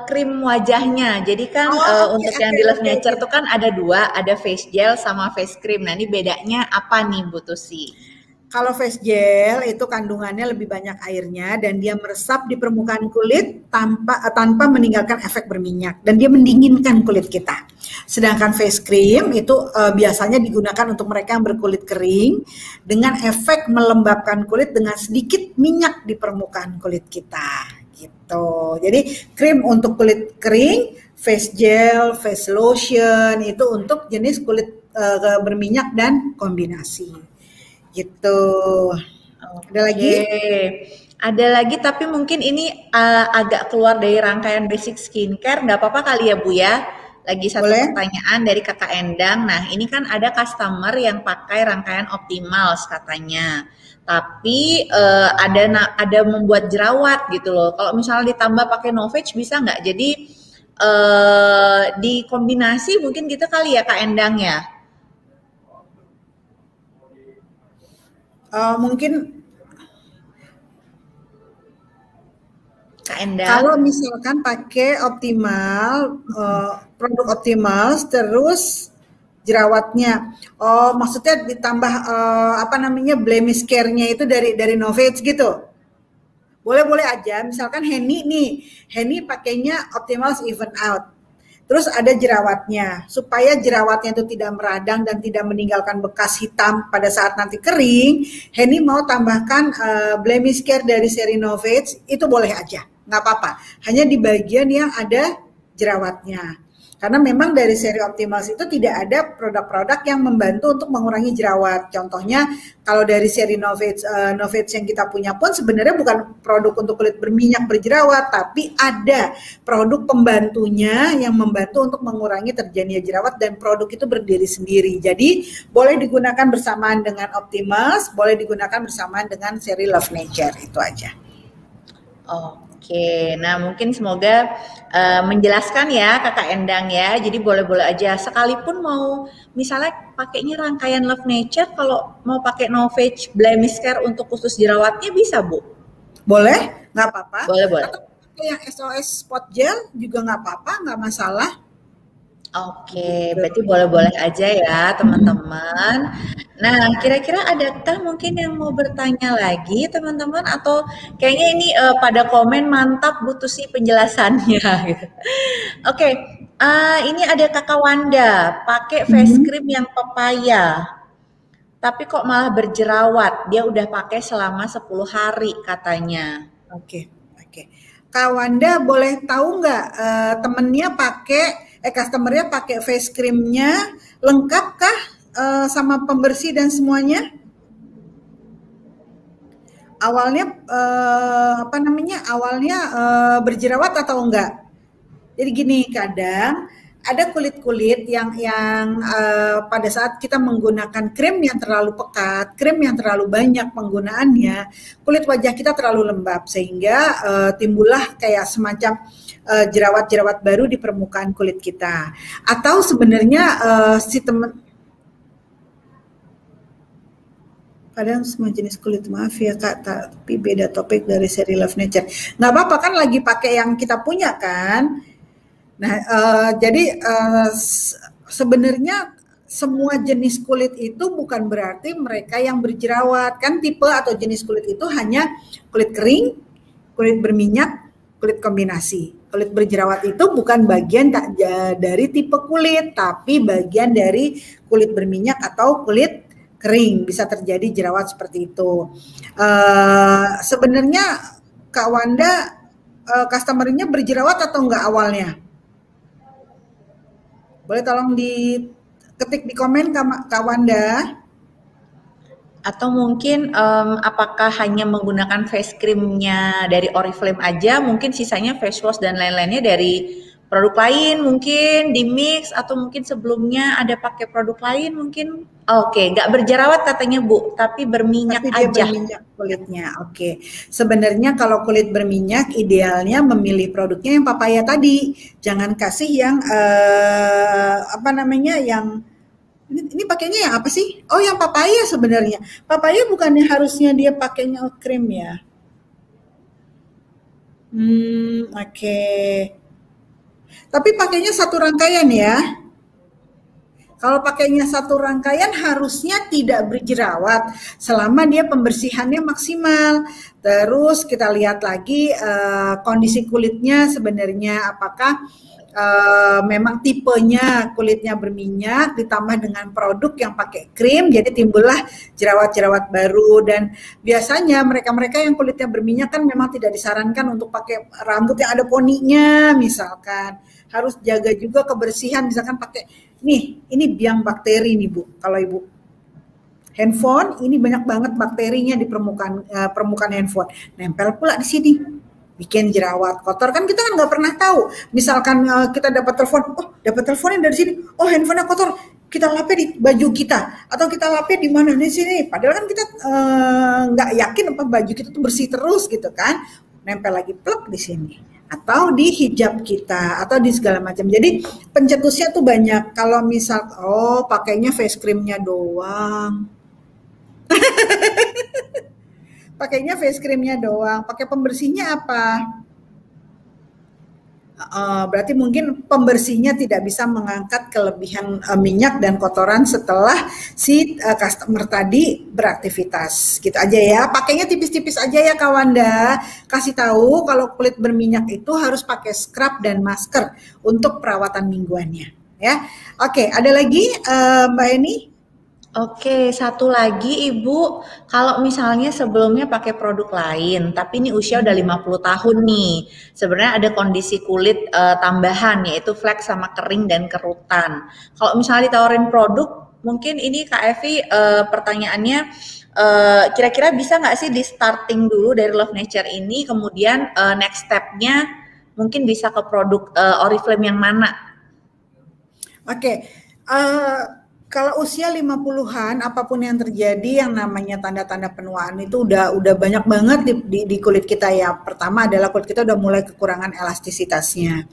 krim wajahnya. Jadi kan untuk yang di Love Nature tuh kan ada dua, ada face gel sama face cream. Nah ini bedanya apa nih Bu Tusi? Kalau face gel itu kandungannya lebih banyak airnya dan dia meresap di permukaan kulit tanpa meninggalkan efek berminyak dan dia mendinginkan kulit kita. Sedangkan face cream itu biasanya digunakan untuk mereka yang berkulit kering dengan efek melembabkan kulit dengan sedikit minyak di permukaan kulit kita. Gitu. Jadi krim untuk kulit kering, face gel, face lotion itu untuk jenis kulit berminyak dan kombinasi. Gitu. Ada lagi? Ada lagi tapi mungkin ini agak keluar dari rangkaian basic skincare, nggak apa-apa kali ya Bu ya? Lagi satu pertanyaan dari Kakak Endang. Nah ini kan ada customer yang pakai rangkaian Optimals katanya. Tapi ada membuat jerawat gitu loh. Kalau misalnya ditambah pakai Novage bisa nggak? Jadi dikombinasi mungkin gitu kali ya Kak Endang ya? Mungkin Kak Endang. Kalau misalkan pakai produk Optimals terus jerawatnya, maksudnya ditambah blemish care-nya itu dari Novage gitu. Boleh-boleh aja. Misalkan Henny pakainya Optimals Even Out. Terus ada jerawatnya. Supaya jerawatnya itu tidak meradang dan tidak meninggalkan bekas hitam pada saat nanti kering, Henny mau tambahkan blemish care dari seri Novage, itu boleh aja, nggak apa-apa. Hanya di bagian yang ada jerawatnya. Karena memang dari seri Optimals itu tidak ada produk-produk yang membantu untuk mengurangi jerawat. Contohnya kalau dari seri Novage, Novage yang kita punya pun sebenarnya bukan produk untuk kulit berminyak berjerawat, tapi ada produk pembantunya yang membantu untuk mengurangi terjadinya jerawat dan produk itu berdiri sendiri. Jadi boleh digunakan bersamaan dengan Optimals, boleh digunakan bersamaan dengan seri Love Nature, itu aja. Oke, nah mungkin semoga menjelaskan ya Kakak Endang ya. Jadi boleh-boleh aja. Sekalipun mau misalnya pakainya rangkaian Love Nature, kalau mau pakai Novage Blemish Care untuk khusus jerawatnya bisa Bu? Boleh, nggak apa-apa. Boleh. Atau pakai yang SOS Spot Gel juga nggak apa-apa, nggak masalah. Oke, berarti boleh-boleh aja ya teman-teman. Nah, kira-kira adakah mungkin yang mau bertanya lagi teman-teman? Atau kayaknya ini pada komen mantap butuh sih penjelasannya gitu. Oke, ini ada Kakak Wanda pakai face cream yang papaya. Tapi kok malah berjerawat? Dia udah pakai selama 10 hari katanya. Oke. Kak Wanda boleh tahu nggak temennya pakai customernya pakai face creamnya lengkap kah sama pembersih dan semuanya? Awalnya awalnya berjerawat atau enggak? Jadi gini, kadang ada kulit-kulit yang pada saat kita menggunakan krim yang terlalu pekat, krim yang terlalu banyak penggunaannya, kulit wajah kita terlalu lembab sehingga timbullah kayak semacam jerawat-jerawat baru di permukaan kulit kita. Atau sebenarnya si teman kadang semua jenis kulit, maaf ya Kak, tapi beda topik dari seri Love Nature. Nggak apa-apa kan, lagi pakai yang kita punya kan. Nah, jadi sebenarnya semua jenis kulit itu bukan berarti mereka yang berjerawat. Kan tipe atau jenis kulit itu hanya kulit kering, kulit berminyak, kulit kombinasi. Kulit berjerawat itu bukan bagian dari tipe kulit, tapi bagian dari kulit berminyak atau kulit kering. Bisa terjadi jerawat seperti itu. Sebenarnya Kak Wanda, customer-nya berjerawat atau enggak awalnya? Boleh tolong diketik di komen Kak Wanda. Atau mungkin apakah hanya menggunakan face creamnya dari Oriflame aja, mungkin sisanya face wash dan lain-lainnya dari produk lain mungkin di mix, atau mungkin sebelumnya ada pakai produk lain mungkin. Oke, nggak berjerawat katanya Bu, tapi berminyak tapi dia aja. berminyak kulitnya. Oke. Sebenarnya kalau kulit berminyak idealnya memilih produknya yang papaya tadi. Jangan kasih yang yang ini pakainya yang apa sih? Oh, yang papaya sebenarnya. Papaya bukannya harusnya dia pakainya krim ya? Oke. Tapi pakainya satu rangkaian ya. Kalau pakainya satu rangkaian harusnya tidak berjerawat selama dia pembersihannya maksimal. Terus kita lihat lagi kondisi kulitnya sebenarnya apakah memang tipenya kulitnya berminyak ditambah dengan produk yang pakai krim, jadi timbullah jerawat-jerawat baru. Dan biasanya mereka-mereka yang kulitnya berminyak kan memang tidak disarankan untuk pakai rambut yang ada poninya misalkan. Harus jaga juga kebersihan, misalkan pakai ini biang bakteri nih Bu. Kalau Ibu handphone ini banyak banget bakterinya di permukaan handphone, nempel pula di sini, bikin jerawat kotor kan, kita kan nggak pernah tahu. Misalkan kita dapat teleponnya dari sini, oh handphonenya kotor, kita lapnya di baju kita atau kita lapnya di mana di sini, padahal kan kita nggak yakin apa baju kita tuh bersih terus gitu kan, nempel lagi plek di sini atau di hijab kita atau di segala macam. Jadi pencetusnya tuh banyak. Kalau misal pakainya face creamnya doang. Pakainya face creamnya doang. Pakai pembersihnya apa? Berarti mungkin pembersihnya tidak bisa mengangkat kelebihan minyak dan kotoran setelah si customer tadi beraktivitas. Gitu aja ya. Pakainya tipis-tipis aja ya Kawanda. Kasih tahu kalau kulit berminyak itu harus pakai scrub dan masker untuk perawatan mingguannya. Ya, oke. Ada lagi Mbak Eni? Oke, satu lagi Ibu, kalau misalnya sebelumnya pakai produk lain, tapi ini usia udah 50 tahun nih, sebenarnya ada kondisi kulit tambahan, yaitu flek sama kering dan kerutan. Kalau misalnya ditawarin produk, mungkin ini Kak Evi pertanyaannya, kira-kira bisa nggak sih di starting dulu dari Love Nature ini, kemudian next step-nya mungkin bisa ke produk Oriflame yang mana? Oke, kalau usia 50-an, apapun yang terjadi yang namanya tanda-tanda penuaan itu udah banyak banget di kulit kita ya. Pertama adalah kulit kita udah mulai kekurangan elastisitasnya.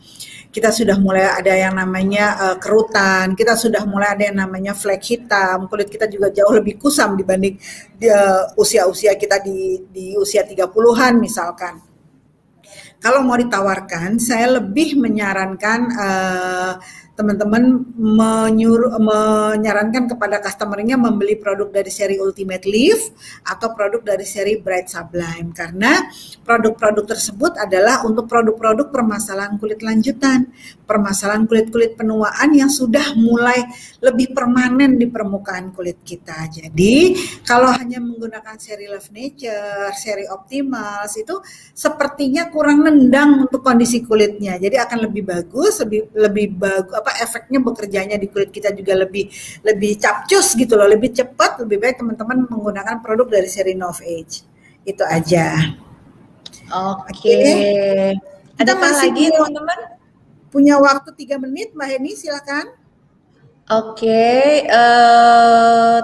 Kita sudah mulai ada yang namanya kerutan, kita sudah mulai ada yang namanya flek hitam, kulit kita juga jauh lebih kusam dibanding usia-usia kita di usia 30-an misalkan. Kalau mau ditawarkan, saya lebih menyarankan teman-teman menyarankan kepada customer-nya membeli produk dari seri Ultimate Leaf atau produk dari seri Bright Sublime, karena produk-produk tersebut adalah untuk produk-produk permasalahan kulit lanjutan, permasalahan kulit-kulit penuaan yang sudah mulai lebih permanen di permukaan kulit kita. Jadi kalau hanya menggunakan seri Love Nature, seri Optimals itu sepertinya kurang nendang untuk kondisi kulitnya. Jadi akan lebih bagus, lebih bagus efeknya bekerjanya di kulit kita juga lebih capcus gitu loh, lebih cepat. Lebih baik teman-teman menggunakan produk dari seri Nov Age. Itu aja. Oke. Ada lagi teman-teman? Punya waktu 3 menit, Mbak Heni, silakan. Oke,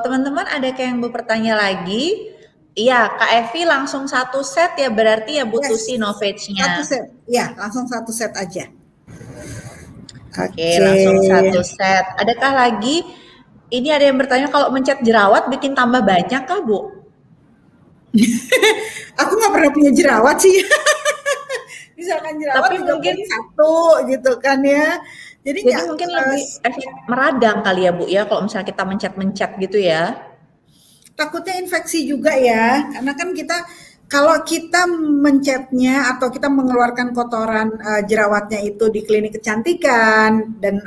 teman-teman ada yang bertanya lagi? Iya, Kak Evi langsung satu set ya, berarti ya butuh si Nov Age-nya. Satu set, ya langsung satu set aja. Oke, langsung satu set. Adakah lagi? Ini ada yang bertanya kalau mencet jerawat bikin tambah banyak kah, Bu? Aku nggak pernah punya jerawat sih. Misalkan jerawat tapi mungkin satu gitu kan ya. Jadi mungkin lebih efek meradang kali ya, Bu ya, kalau misalnya kita mencet-mencet gitu ya. Takutnya infeksi juga ya, karena kan kalau kita mencetnya atau kita mengeluarkan kotoran jerawatnya itu di klinik kecantikan dan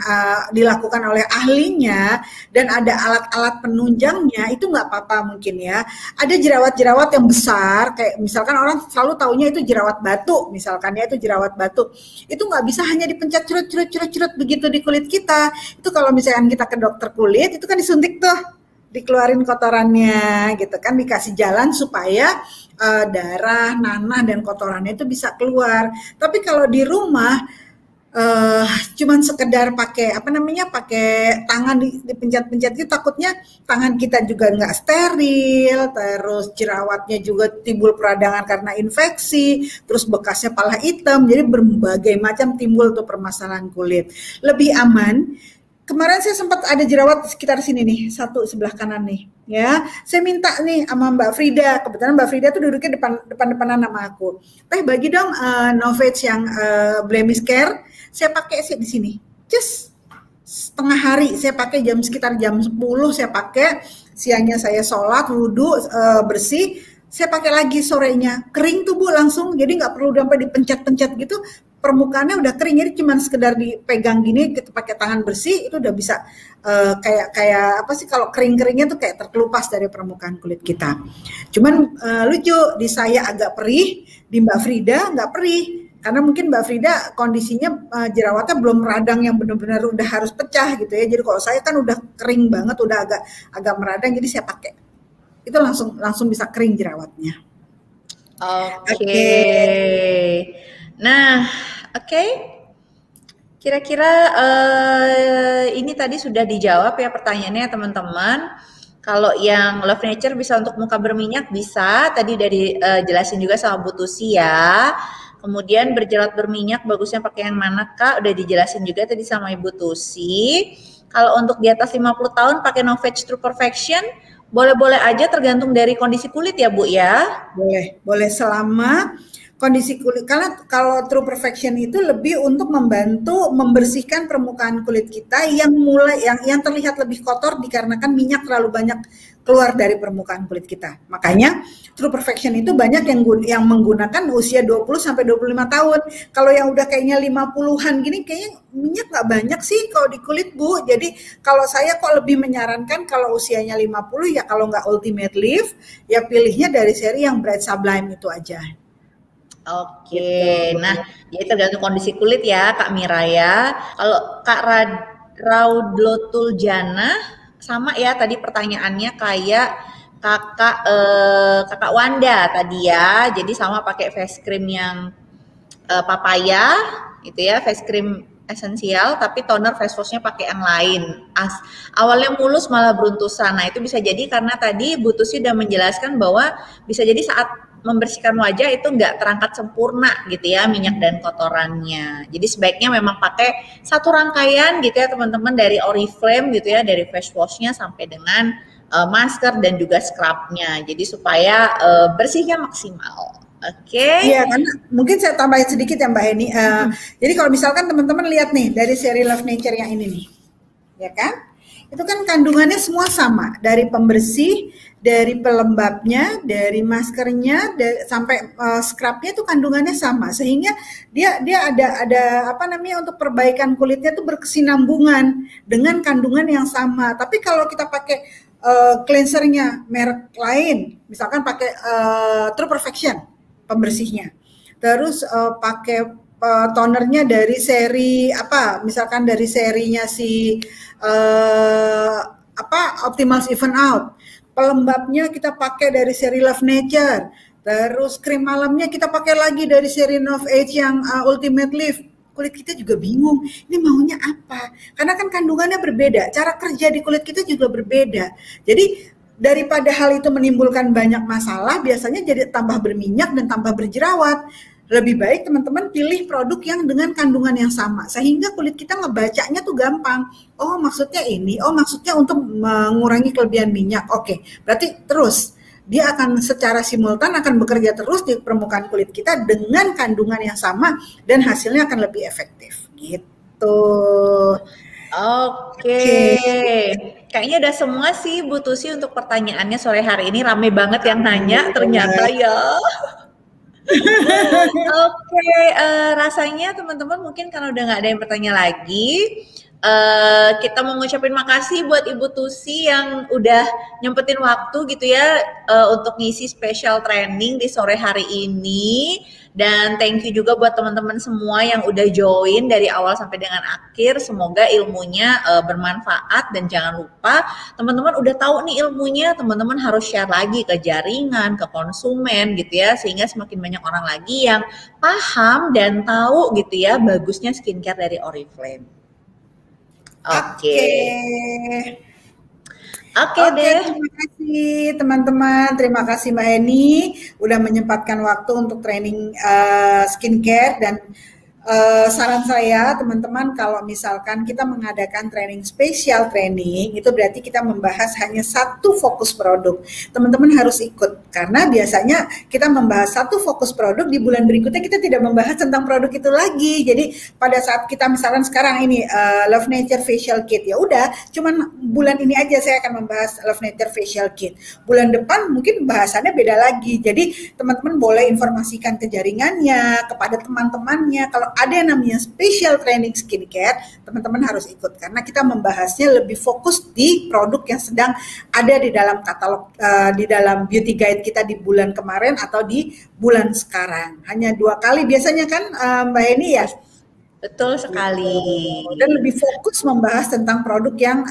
dilakukan oleh ahlinya dan ada alat-alat penunjangnya, itu nggak apa-apa mungkin ya. Ada jerawat-jerawat yang besar, kayak misalkan orang selalu taunya itu jerawat batu, misalkan ya itu jerawat batu. Itu nggak bisa hanya dipencet curut begitu di kulit kita. Itu kalau misalkan kita ke dokter kulit, itu kan disuntik tuh, dikeluarin kotorannya gitu kan, dikasih jalan supaya darah, nanah dan kotorannya itu bisa keluar. Tapi kalau di rumah cuman sekedar pakai pakai tangan dipencet-pencet itu, takutnya tangan kita juga nggak steril, terus jerawatnya juga timbul peradangan karena infeksi, terus bekasnya pala hitam, jadi berbagai macam timbul tuh permasalahan kulit. Lebih aman. Kemarin saya sempat ada jerawat sekitar sini nih, satu sebelah kanan nih, ya. Saya minta nih sama Mbak Frida, kebetulan Mbak Frida tuh duduknya depan-depanan sama aku. Bagi dong Nov Age yang Blemish Care, saya pakai sih di sini. Just setengah hari saya pakai, sekitar jam 10 saya pakai, siangnya saya sholat, wudhu, bersih, saya pakai lagi sorenya, kering tuh Bu langsung, jadi nggak perlu sampai dipencet-pencet gitu. Permukaannya udah kering, jadi cuma sekedar dipegang gini, kita pakai tangan bersih itu udah bisa kayak apa sih, kalau kering-keringnya tuh kayak terkelupas dari permukaan kulit kita. Cuman lucu, di saya agak perih, di Mbak Frida nggak perih, karena mungkin Mbak Frida kondisinya jerawatnya belum radang yang benar-benar udah harus pecah gitu ya. Jadi kalau saya kan udah kering banget, udah agak meradang, jadi saya pakai itu langsung bisa kering jerawatnya. Oke. Nah, oke. Kira-kira ini tadi sudah dijawab ya pertanyaannya teman-teman. Kalau yang Love Nature bisa untuk muka berminyak bisa. Tadi udah dijelasin juga sama Bu Tusi ya. Kemudian berjerawat berminyak bagusnya pakai yang mana Kak? Udah dijelasin juga tadi sama Ibu Tusi. Kalau untuk di atas 50 tahun pakai Nov Age True Perfection, boleh-boleh aja tergantung dari kondisi kulit ya Bu ya? Boleh selama kondisi kulit. Karena kalau True Perfection itu lebih untuk membantu membersihkan permukaan kulit kita yang yang terlihat lebih kotor dikarenakan minyak terlalu banyak keluar dari permukaan kulit kita. Makanya True Perfection itu banyak yang menggunakan usia 20 sampai 25 tahun. Kalau yang udah kayaknya 50-an gini kayaknya minyak nggak banyak sih kalau di kulit, Bu. Jadi kalau saya kok lebih menyarankan kalau usianya 50 ya kalau nggak Ultimate Lift ya pilihnya dari seri yang Bright Sublime itu aja. Oke, nah jadi tergantung kondisi kulit ya Kak Mira ya. Kalau Kak Raudlotul Jana sama ya tadi pertanyaannya kayak Kakak Wanda tadi ya. Jadi sama pakai face cream yang papaya gitu ya, face cream esensial tapi toner face wash-nya pakai yang lain. Awalnya mulus malah beruntusan. Nah, itu bisa jadi karena tadi Bu Tusi udah menjelaskan bahwa bisa jadi saat membersihkan wajah itu nggak terangkat sempurna gitu ya minyak dan kotorannya. Jadi sebaiknya memang pakai satu rangkaian gitu ya teman-teman dari Oriflame gitu ya, dari face wash-nya sampai dengan masker dan juga scrub-nya. Jadi supaya bersihnya maksimal. Oke. Iya, karena mungkin saya tambahin sedikit ya Mbak Heni. Jadi kalau misalkan teman-teman lihat nih dari seri Love Nature yang ini nih, ya kan? Itu kan kandungannya semua sama, dari pembersih, dari pelembabnya, dari maskernya, sampai scrubnya itu kandungannya sama, sehingga dia ada apa namanya untuk perbaikan kulitnya itu berkesinambungan dengan kandungan yang sama. Tapi kalau kita pakai cleansernya merek lain, misalkan pakai True Perfection pembersihnya, terus pakai tonernya dari seri apa, misalkan dari serinya si Optimal Even Out, pelembabnya kita pakai dari seri Love Nature, terus krim malamnya kita pakai lagi dari seri Nov Age yang Ultimate Lift. Kulit kita juga bingung, ini maunya apa? Karena kan kandungannya berbeda, cara kerja di kulit kita juga berbeda. Jadi daripada hal itu menimbulkan banyak masalah, biasanya jadi tambah berminyak dan tambah berjerawat. Lebih baik teman-teman pilih produk yang dengan kandungan yang sama, sehingga kulit kita ngebacanya tuh gampang. Oh maksudnya ini, oh maksudnya untuk mengurangi kelebihan minyak. Oke, berarti terus dia akan secara simultan akan bekerja terus di permukaan kulit kita dengan kandungan yang sama dan hasilnya akan lebih efektif gitu. Oke. Kayaknya udah semua sih Bu Tusi untuk pertanyaannya sore hari ini. Rame banget yang nanya ternyata ya. Oke, rasanya teman-teman mungkin karena udah nggak ada yang bertanya lagi, kita mau ngucapin makasih buat Ibu Tusi yang udah nyempetin waktu gitu ya untuk ngisi special training di sore hari ini. Dan thank you juga buat teman-teman semua yang udah join dari awal sampai dengan akhir. Semoga ilmunya bermanfaat dan jangan lupa teman-teman udah tahu nih ilmunya, teman-teman harus share lagi ke jaringan, ke konsumen gitu ya, sehingga semakin banyak orang lagi yang paham dan tahu gitu ya bagusnya skincare dari Oriflame. Oke. Oke deh. Terima kasih teman-teman, terima kasih Mbak Heni udah menyempatkan waktu untuk training skincare. Dan saran saya teman-teman, kalau misalkan kita mengadakan training spesial training, itu berarti kita membahas hanya satu fokus produk. Teman-teman harus ikut, karena biasanya kita membahas satu fokus produk, di bulan berikutnya kita tidak membahas tentang produk itu lagi. Jadi pada saat kita misalkan sekarang ini Love Nature Facial Kit, ya udah cuman bulan ini aja saya akan membahas Love Nature Facial Kit. Bulan depan mungkin bahasannya beda lagi. Jadi teman-teman boleh informasikan ke jaringannya, kepada teman-temannya. Kalau ada yang namanya special training skincare, teman-teman harus ikut, karena kita membahasnya lebih fokus di produk yang sedang ada di dalam katalog, di dalam beauty guide kita di bulan kemarin atau di bulan sekarang. Hanya 2 kali biasanya kan Mbak Heni ya? Betul sekali. Dan lebih fokus membahas tentang produk yang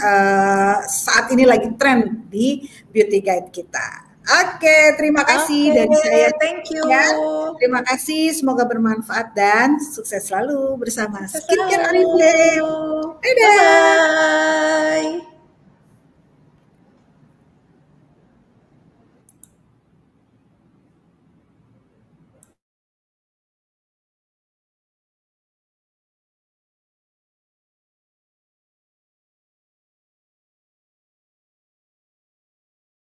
saat ini lagi tren di beauty guide kita. Oke, terima kasih dari saya. Thank you. Ya, terima kasih, semoga bermanfaat dan sukses selalu bersama Skincare Oriflame. Dadah. Bye.